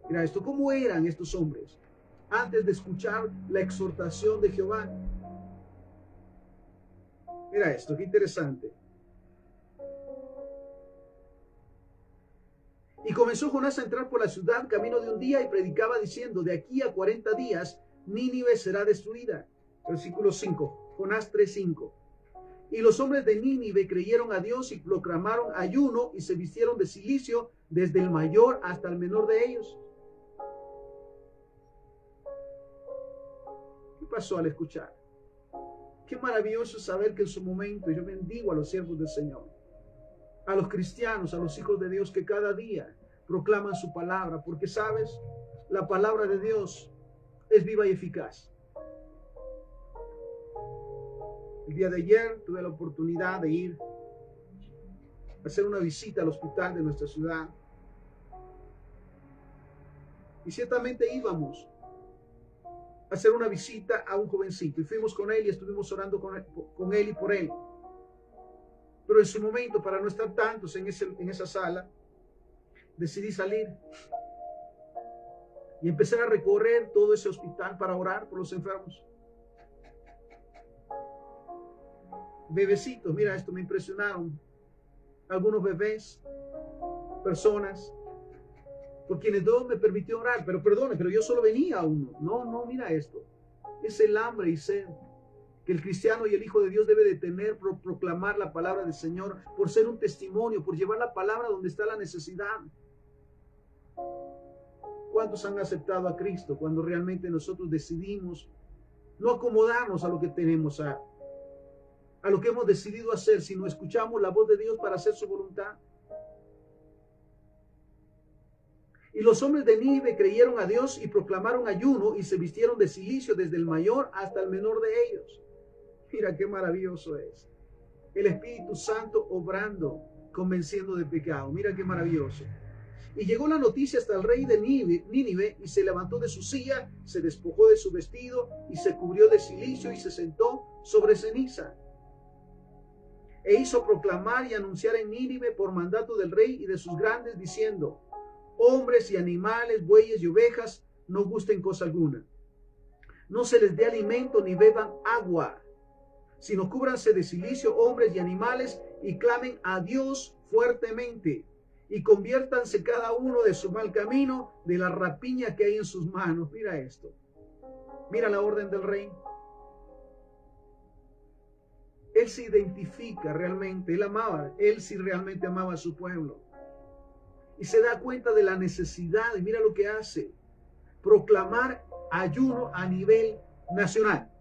Mira esto, ¿cómo eran estos hombres antes de escuchar la exhortación de Jehová? Mira esto, qué interesante. Y comenzó Jonás a entrar por la ciudad camino de un día y predicaba diciendo, de aquí a 40 días Nínive será destruida. Versículo 5, Jonás 3:5. Y los hombres de Nínive creyeron a Dios y proclamaron ayuno y se vistieron de cilicio desde el mayor hasta el menor de ellos. ¿Qué pasó al escuchar? Qué maravilloso saber que en su momento yo bendigo a los siervos del Señor, a los cristianos, a los hijos de Dios que cada día proclaman su palabra, porque sabes, la palabra de Dios es viva y eficaz. El día de ayer tuve la oportunidad de ir a hacer una visita al hospital de nuestra ciudad. Y ciertamente íbamos a hacer una visita a un jovencito. Y fuimos con él y estuvimos orando con él y por él. Pero en su momento, para no estar tantos en esa sala, decidí salir y empezar a recorrer todo ese hospital para orar por los enfermos. Bebecitos, mira esto, me impresionaron. Algunos bebés, personas por quienes Dios me permitió orar, pero perdone, pero yo solo venía a uno. No, mira esto. Es el hambre y sed que el cristiano y el Hijo de Dios debe de tener por proclamar la palabra del Señor, por ser un testimonio, por llevar la palabra donde está la necesidad. ¿Cuántos han aceptado a Cristo cuando realmente nosotros decidimos no acomodarnos a lo que tenemos, a lo que hemos decidido hacer, sino escuchamos la voz de Dios para hacer su voluntad? Y los hombres de Nínive creyeron a Dios y proclamaron ayuno y se vistieron de cilicio desde el mayor hasta el menor de ellos. Mira qué maravilloso es. El Espíritu Santo obrando, convenciendo de pecado. Mira qué maravilloso. Y llegó la noticia hasta el rey de Nínive y se levantó de su silla, se despojó de su vestido y se cubrió de cilicio y se sentó sobre ceniza. E hizo proclamar y anunciar en Nínive por mandato del rey y de sus grandes, diciendo: hombres y animales, bueyes y ovejas, no gusten cosa alguna. No se les dé alimento ni beban agua, sino cúbranse de cilicio hombres y animales y clamen a Dios fuertemente y conviértanse cada uno de su mal camino, de la rapiña que hay en sus manos. Mira esto. Mira la orden del rey. Él se identifica realmente, él sí realmente amaba a su pueblo. Y se da cuenta de la necesidad, y mira lo que hace: proclamar ayuno a nivel nacional.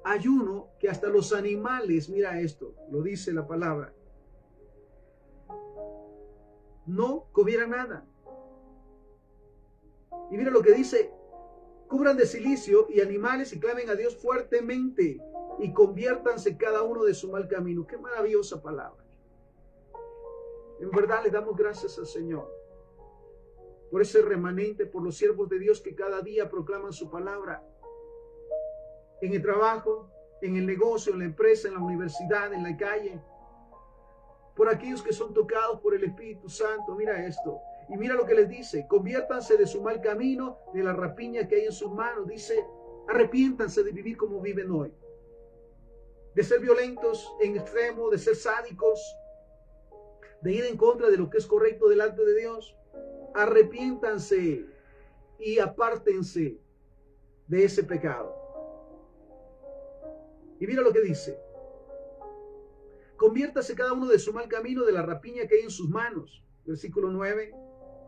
Ayuno que hasta los animales, mira esto, lo dice la palabra, no comieran nada. Y mira lo que dice: cubran de cilicio y animales y clamen a Dios fuertemente y conviértanse cada uno de su mal camino. Qué maravillosa palabra. En verdad le damos gracias al Señor por ese remanente, por los siervos de Dios que cada día proclaman su palabra. En el trabajo, en el negocio, en la empresa, en la universidad, en la calle. Por aquellos que son tocados por el Espíritu Santo. Mira esto. Y mira lo que les dice: conviértanse de su mal camino, de la rapiña que hay en sus manos. Dice: arrepiéntanse de vivir como viven hoy. De ser violentos en extremo, de ser sádicos, de ir en contra de lo que es correcto delante de Dios. Arrepiéntanse y apártense de ese pecado. Y mira lo que dice: conviértase cada uno de su mal camino, de la rapiña que hay en sus manos. Versículo 9,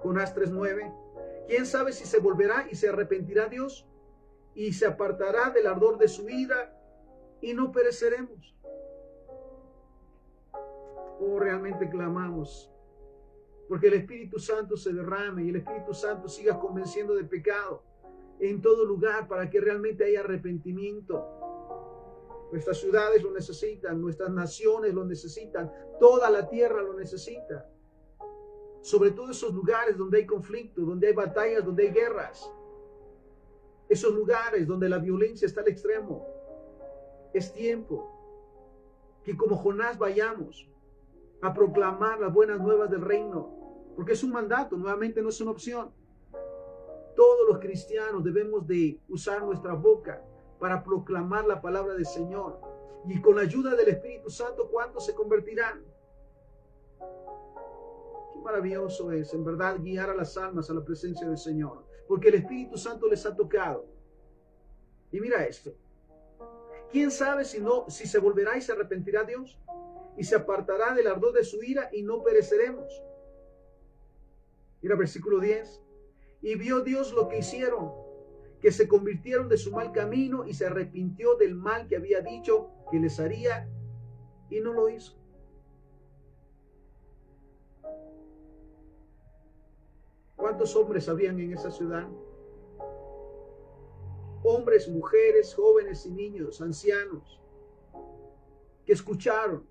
Jonás 3:9. ¿Quién sabe si se volverá y se arrepentirá Dios y se apartará del ardor de su ira y no pereceremos? Oh, realmente clamamos porque el Espíritu Santo se derrame y el Espíritu Santo siga convenciendo de pecado en todo lugar para que realmente haya arrepentimiento. Nuestras ciudades lo necesitan, nuestras naciones lo necesitan, toda la tierra lo necesita. Sobre todo esos lugares donde hay conflicto, donde hay batallas, donde hay guerras. esos lugares donde la violencia está al extremo. Es tiempo que como Jonás vayamos a proclamar las buenas nuevas del reino, porque es un mandato, nuevamente no es una opción. Todos los cristianos debemos de usar nuestra boca para proclamar la palabra del Señor, y con la ayuda del Espíritu Santo, ¿cuántos se convertirán? Qué maravilloso es, en verdad, guiar a las almas a la presencia del Señor, porque el Espíritu Santo les ha tocado. Y mira esto, ¿quién sabe si se volverá y se arrepentirá Dios? Y se apartará del ardor de su ira y no pereceremos. Mira versículo 10. Y vio Dios lo que hicieron, que se convirtieron de su mal camino y se arrepintió del mal que había dicho que les haría y no lo hizo. ¿Cuántos hombres habían en esa ciudad? Hombres, mujeres, jóvenes y niños, ancianos, que escucharon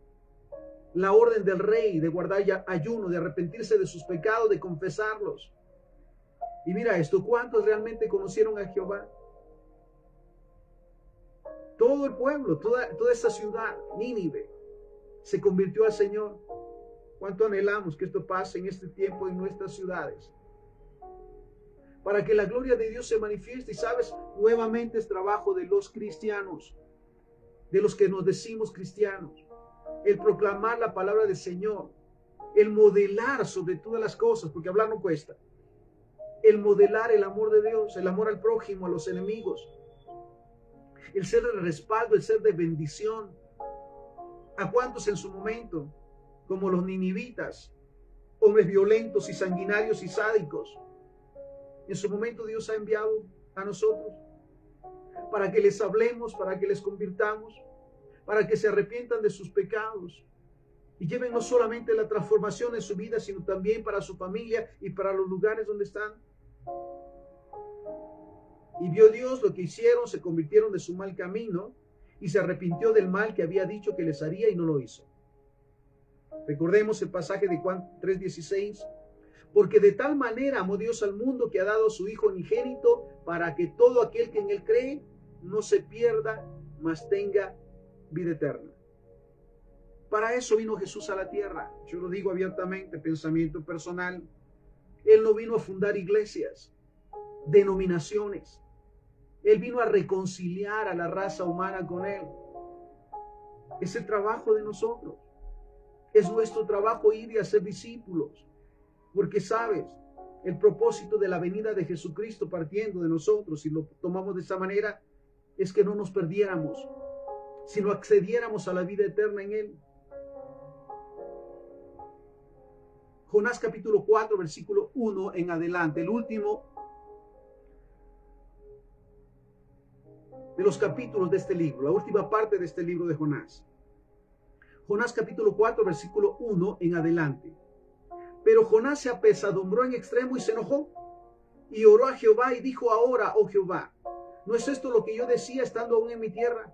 la orden del rey de guardar ayuno, de arrepentirse de sus pecados, de confesarlos. Y mira esto, ¿cuántos realmente conocieron a Jehová? Todo el pueblo, toda esa ciudad, Nínive, se convirtió al Señor. ¿Cuánto anhelamos que esto pase en este tiempo en nuestras ciudades? Para que la gloria de Dios se manifieste. Y sabes, nuevamente es trabajo de los cristianos, de los que nos decimos cristianos, el proclamar la palabra del Señor, el modelar sobre todas las cosas, porque hablar no cuesta, el modelar el amor de Dios, el amor al prójimo, a los enemigos, el ser de respaldo, el ser de bendición. ¿A cuántos en su momento, como los ninivitas, hombres violentos y sanguinarios y sádicos, en su momento Dios ha enviado a nosotros para que les hablemos, para que les convirtamos, para que se arrepientan de sus pecados y lleven no solamente la transformación en su vida, sino también para su familia y para los lugares donde están? Y vio Dios lo que hicieron, se convirtieron de su mal camino y se arrepintió del mal que había dicho que les haría y no lo hizo. Recordemos el pasaje de Juan 3:16. Porque de tal manera amó Dios al mundo que ha dado a su Hijo unigénito para que todo aquel que en él cree no se pierda, mas tenga vida eterna. Para eso vino Jesús a la tierra. Yo lo digo abiertamente, pensamiento personal. Él no vino a fundar iglesias, denominaciones. Él vino a reconciliar a la raza humana con Él. Es el trabajo de nosotros. Es nuestro trabajo ir y hacer discípulos. Porque sabes, el propósito de la venida de Jesucristo partiendo de nosotros, si lo tomamos de esa manera, es que no nos perdiéramos, sino accediéramos a la vida eterna en Él. Jonás capítulo 4, versículo 1 en adelante, el último de los capítulos de este libro, la última parte de este libro de Jonás. Jonás capítulo 4, versículo 1 en adelante. Pero Jonás se apesadumbró en extremo y se enojó y oró a Jehová y dijo: ahora, oh Jehová, ¿no es esto lo que yo decía estando aún en mi tierra?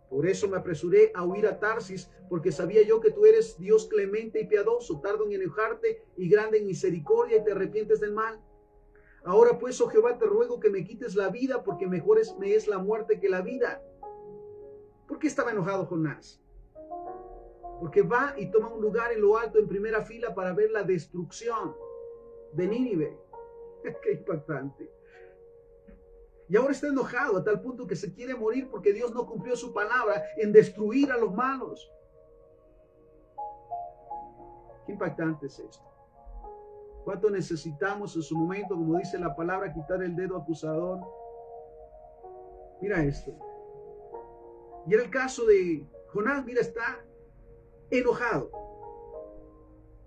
Por eso me apresuré a huir a Tarsis, porque sabía yo que tú eres Dios clemente y piadoso, tardo en enojarte y grande en misericordia, y te arrepientes del mal. Ahora pues, oh Jehová, te ruego que me quites la vida, porque mejor me es la muerte que la vida. ¿Por qué estaba enojado Jonás? Porque va y toma un lugar en lo alto, en primera fila, para ver la destrucción de Nínive. Qué impactante. Y ahora está enojado a tal punto que se quiere morir porque Dios no cumplió su palabra en destruir a los malos. Qué impactante es esto. ¿Cuánto necesitamos en su momento, como dice la palabra, quitar el dedo acusador? Mira esto. Y en el caso de Jonás, mira, está enojado.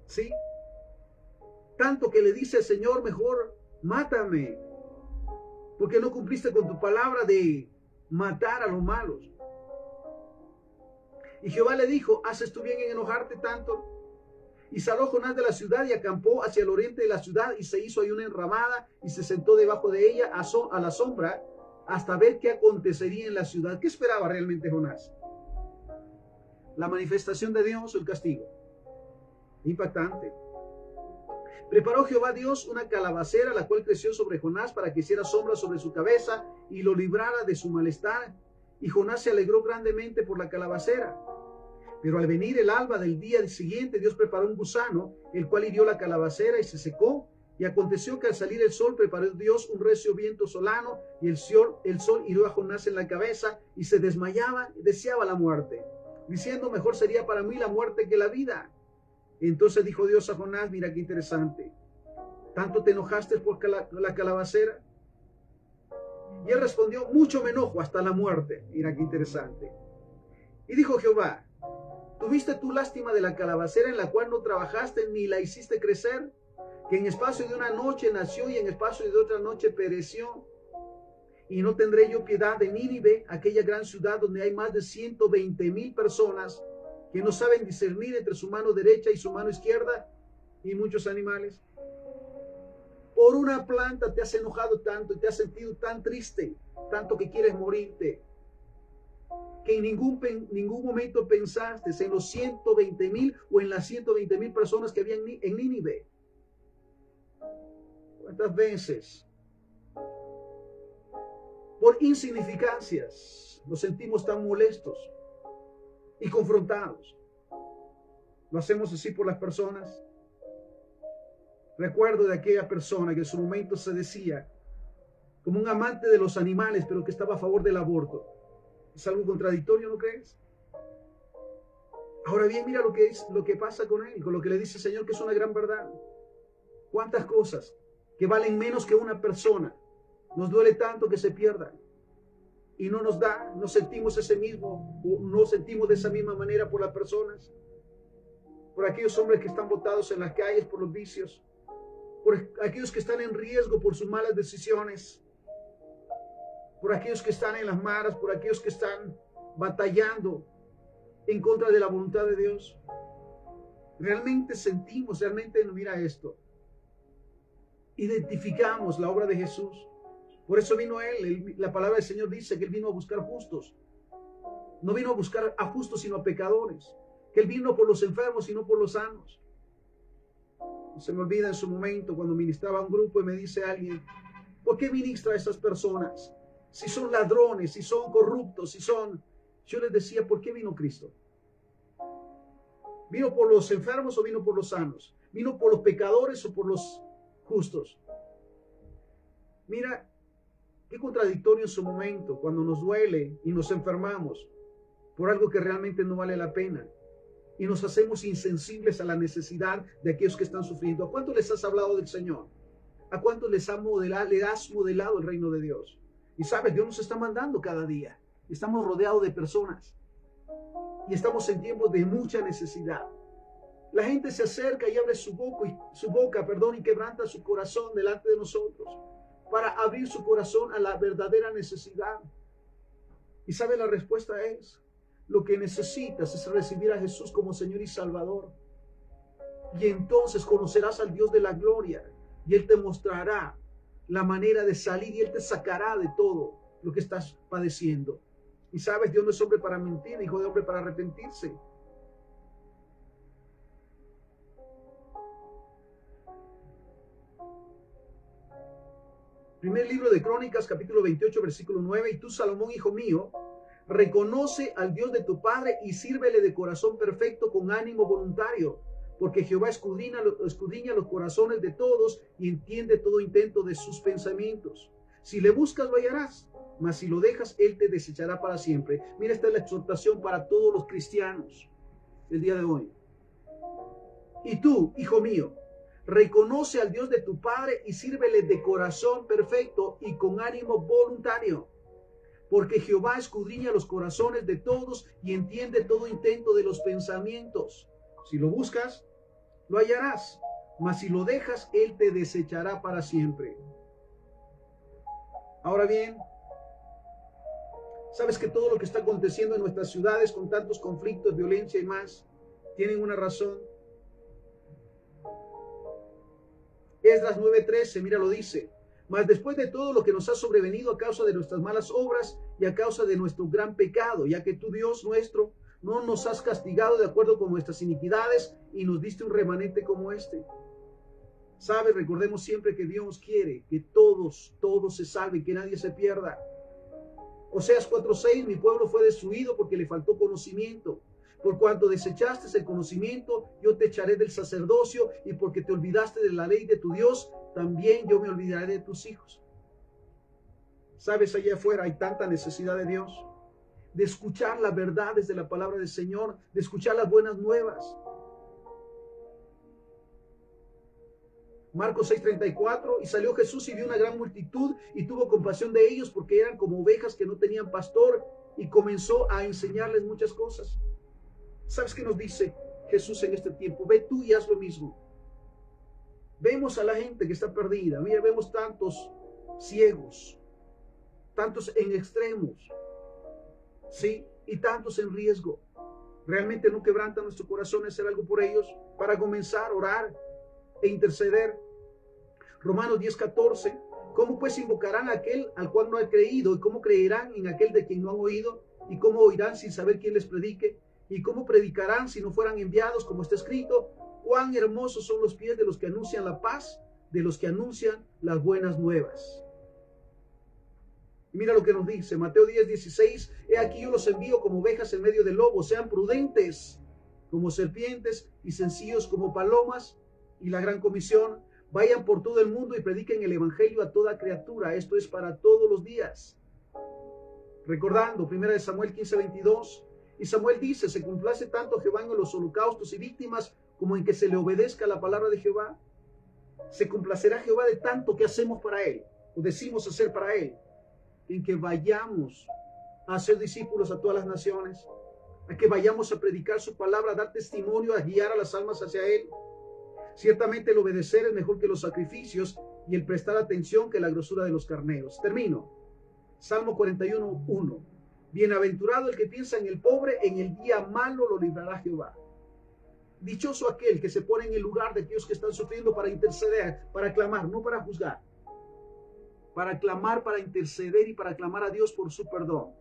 ¿Sí? Tanto que le dice al Señor: mejor mátame, porque no cumpliste con tu palabra de matar a los malos. Y Jehová le dijo: ¿haces tú bien en enojarte tanto? Y salió Jonás de la ciudad y acampó hacia el oriente de la ciudad, y se hizo ahí una enramada y se sentó debajo de ella a la sombra hasta ver qué acontecería en la ciudad. ¿Qué esperaba realmente Jonás? ¿La manifestación de Dios o el castigo? Impactante. Preparó Jehová Dios una calabacera, la cual creció sobre Jonás para que hiciera sombra sobre su cabeza y lo librara de su malestar. Y Jonás se alegró grandemente por la calabacera. Pero al venir el alba del día siguiente, Dios preparó un gusano, el cual hirió la calabacera y se secó. Y aconteció que al salir el sol, preparó Dios un recio viento solano, y el sol hirió a Jonás en la cabeza, y se desmayaba, deseaba la muerte, diciendo: mejor sería para mí la muerte que la vida. Entonces dijo Dios a Jonás: mira qué interesante, ¿tanto te enojaste por la calabacera? Y él respondió: mucho me enojo, hasta la muerte. Mira qué interesante. Y dijo Jehová: ¿tuviste tú lástima de la calabacera en la cual no trabajaste ni la hiciste crecer? Que en espacio de una noche nació y en espacio de otra noche pereció. Y no tendré yo piedad de Nínive, aquella gran ciudad donde hay más de 120,000 personas que no saben discernir entre su mano derecha y su mano izquierda, y muchos animales. Por una planta te has enojado tanto y te has sentido tan triste, tanto que quieres morirte, que en ningún momento pensaste en los 120,000 o en las 120,000 personas que habían en Nínive. ¿Cuántas veces por insignificancias nos sentimos tan molestos y confrontados? ¿Lo hacemos así por las personas? Recuerdo de aquella persona que en su momento se decía como un amante de los animales, pero que estaba a favor del aborto. ¿Es algo contradictorio, no crees? Ahora bien, mira lo que pasa con él, con lo que le dice el Señor, que es una gran verdad. ¿Cuántas cosas que valen menos que una persona nos duele tanto que se pierdan? Y no sentimos no sentimos de esa misma manera por las personas, por aquellos hombres que están botados en las calles por los vicios, por aquellos que están en riesgo por sus malas decisiones, por aquellos que están en las maras, por aquellos que están batallando en contra de la voluntad de Dios. Realmente mira esto, identificamos la obra de Jesús. Por eso vino Él. La palabra del Señor dice que Él vino a buscar justos. No vino a buscar a justos, sino a pecadores. Que Él vino por los enfermos y no por los sanos. Se me olvida en su momento cuando ministraba a un grupo y me dice alguien: ¿por qué ministra a esas personas? Si son ladrones, si son corruptos, Yo les decía: ¿por qué vino Cristo? ¿Vino por los enfermos o vino por los sanos? ¿Vino por los pecadores o por los justos? Mira qué contradictorio en su momento, cuando nos duele y nos enfermamos por algo que realmente no vale la pena, y nos hacemos insensibles a la necesidad de aquellos que están sufriendo. ¿A cuánto les has hablado del Señor? ¿A cuánto le has modelado el reino de Dios? Y sabes, Dios nos está mandando cada día. Estamos rodeados de personas y estamos en tiempos de mucha necesidad. La gente se acerca y abre su boca, y quebranta su corazón delante de nosotros para abrir su corazón a la verdadera necesidad. Y sabe, la respuesta es: lo que necesitas es recibir a Jesús como Señor y Salvador. Y entonces conocerás al Dios de la gloria, y Él te mostrará la manera de salir, y Él te sacará de todo lo que estás padeciendo. Y sabes, Dios no es hombre para mentir, hijo de hombre para arrepentirse. Primer libro de Crónicas, capítulo 28, versículo 9. Y tú, Salomón, hijo mío, reconoce al Dios de tu padre y sírvele de corazón perfecto, con ánimo voluntario, porque Jehová escudriña los corazones de todos y entiende todo intento de sus pensamientos. Si le buscas, lo hallarás, mas si lo dejas, Él te desechará para siempre. Mira, esta es la exhortación para todos los cristianos el día de hoy. Y tú, hijo mío, reconoce al Dios de tu padre y sírvele de corazón perfecto y con ánimo voluntario, porque Jehová escudriña los corazones de todos y entiende todo intento de los pensamientos. Si lo buscas, lo hallarás, mas si lo dejas, Él te desechará para siempre. Ahora bien, sabes que todo lo que está aconteciendo en nuestras ciudades, con tantos conflictos, violencia y más, tienen una razón. Esdras 9:13, mira, lo dice: mas después de todo lo que nos ha sobrevenido a causa de nuestras malas obras y a causa de nuestro gran pecado, ya que tú, Dios nuestro, no nos has castigado de acuerdo con nuestras iniquidades y nos diste un remanente como este. ¿Sabe? Recordemos siempre que Dios quiere que todos se salven, que nadie se pierda. Oseas 4:6, mi pueblo fue destruido porque le faltó conocimiento. Por cuanto desechaste el conocimiento, yo te echaré del sacerdocio, y porque te olvidaste de la ley de tu Dios, también yo me olvidaré de tus hijos. ¿Sabes? Allá afuera hay tanta necesidad de Dios, de escuchar las verdades de la palabra del Señor, de escuchar las buenas nuevas. Marcos 6:34, y salió Jesús y vio una gran multitud y tuvo compasión de ellos porque eran como ovejas que no tenían pastor, y comenzó a enseñarles muchas cosas. ¿Sabes qué nos dice Jesús en este tiempo? Ve tú y haz lo mismo. Vemos a la gente que está perdida. Mira, vemos tantos ciegos, tantos en extremos, ¿sí? Y tantos en riesgo. ¿Realmente no quebranta nuestro corazón hacer algo por ellos para comenzar a orar e interceder? Romanos 10:14, ¿cómo pues invocarán a aquel al cual no han creído? ¿Y cómo creerán en aquel de quien no han oído? ¿Y cómo oirán sin saber quién les predique? ¿Y cómo predicarán si no fueran enviados? Como está escrito, cuán hermosos son los pies de los que anuncian la paz, de los que anuncian las buenas nuevas. Y mira lo que nos dice Mateo 10:16, he aquí yo los envío como ovejas en medio de lobos, sean prudentes como serpientes y sencillos como palomas. Y la gran comisión, vayan por todo el mundo y prediquen el evangelio a toda criatura. Esto es para todos los días. Recordando 1 Samuel 15:22, y Samuel dice, se complace tanto Jehová en los holocaustos y víctimas como en que se le obedezca la palabra de Jehová. Se complacerá Jehová de tanto que hacemos para él, o decimos hacer para él, en que vayamos a hacer discípulos a todas las naciones, a que vayamos a predicar su palabra, a dar testimonio, a guiar a las almas hacia él. Ciertamente el obedecer es mejor que los sacrificios, y el prestar atención que la grosura de los carneros. Termino. Salmo 41:1. Bienaventurado el que piensa en el pobre, en el día malo lo librará Jehová. Dichoso aquel que se pone en el lugar de aquellos que están sufriendo para interceder, para clamar, no para juzgar. Para clamar, para interceder y para clamar a Dios por su perdón.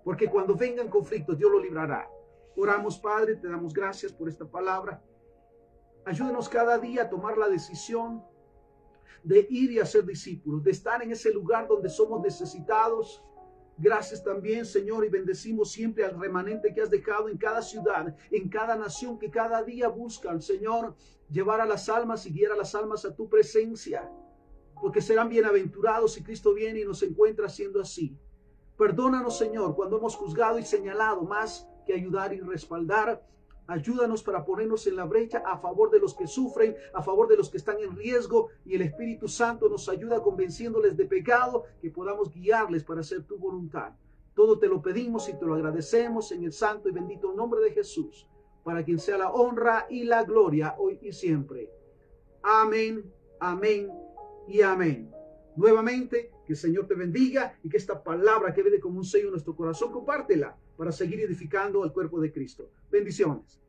Porque cuando vengan conflictos, Dios lo librará. Oramos, Padre, te damos gracias por esta palabra. Ayúdenos cada día a tomar la decisión de ir y hacer discípulos, de estar en ese lugar donde somos necesitados. Gracias también, Señor, y bendecimos siempre al remanente que has dejado en cada ciudad, en cada nación que cada día buscan, Señor, llevar a las almas y guiar a las almas a tu presencia, porque serán bienaventurados si Cristo viene y nos encuentra siendo así. Perdónanos, Señor, cuando hemos juzgado y señalado más que ayudar y respaldar. Ayúdanos para ponernos en la brecha a favor de los que sufren, a favor de los que están en riesgo, y el Espíritu Santo nos ayuda convenciéndoles de pecado, que podamos guiarles para hacer tu voluntad. Todo te lo pedimos y te lo agradecemos en el santo y bendito nombre de Jesús, para quien sea la honra y la gloria hoy y siempre. Amén, amén y amén. Nuevamente, que el Señor te bendiga y que esta palabra quede como un sello en nuestro corazón, compártela para seguir edificando al cuerpo de Cristo. Bendiciones.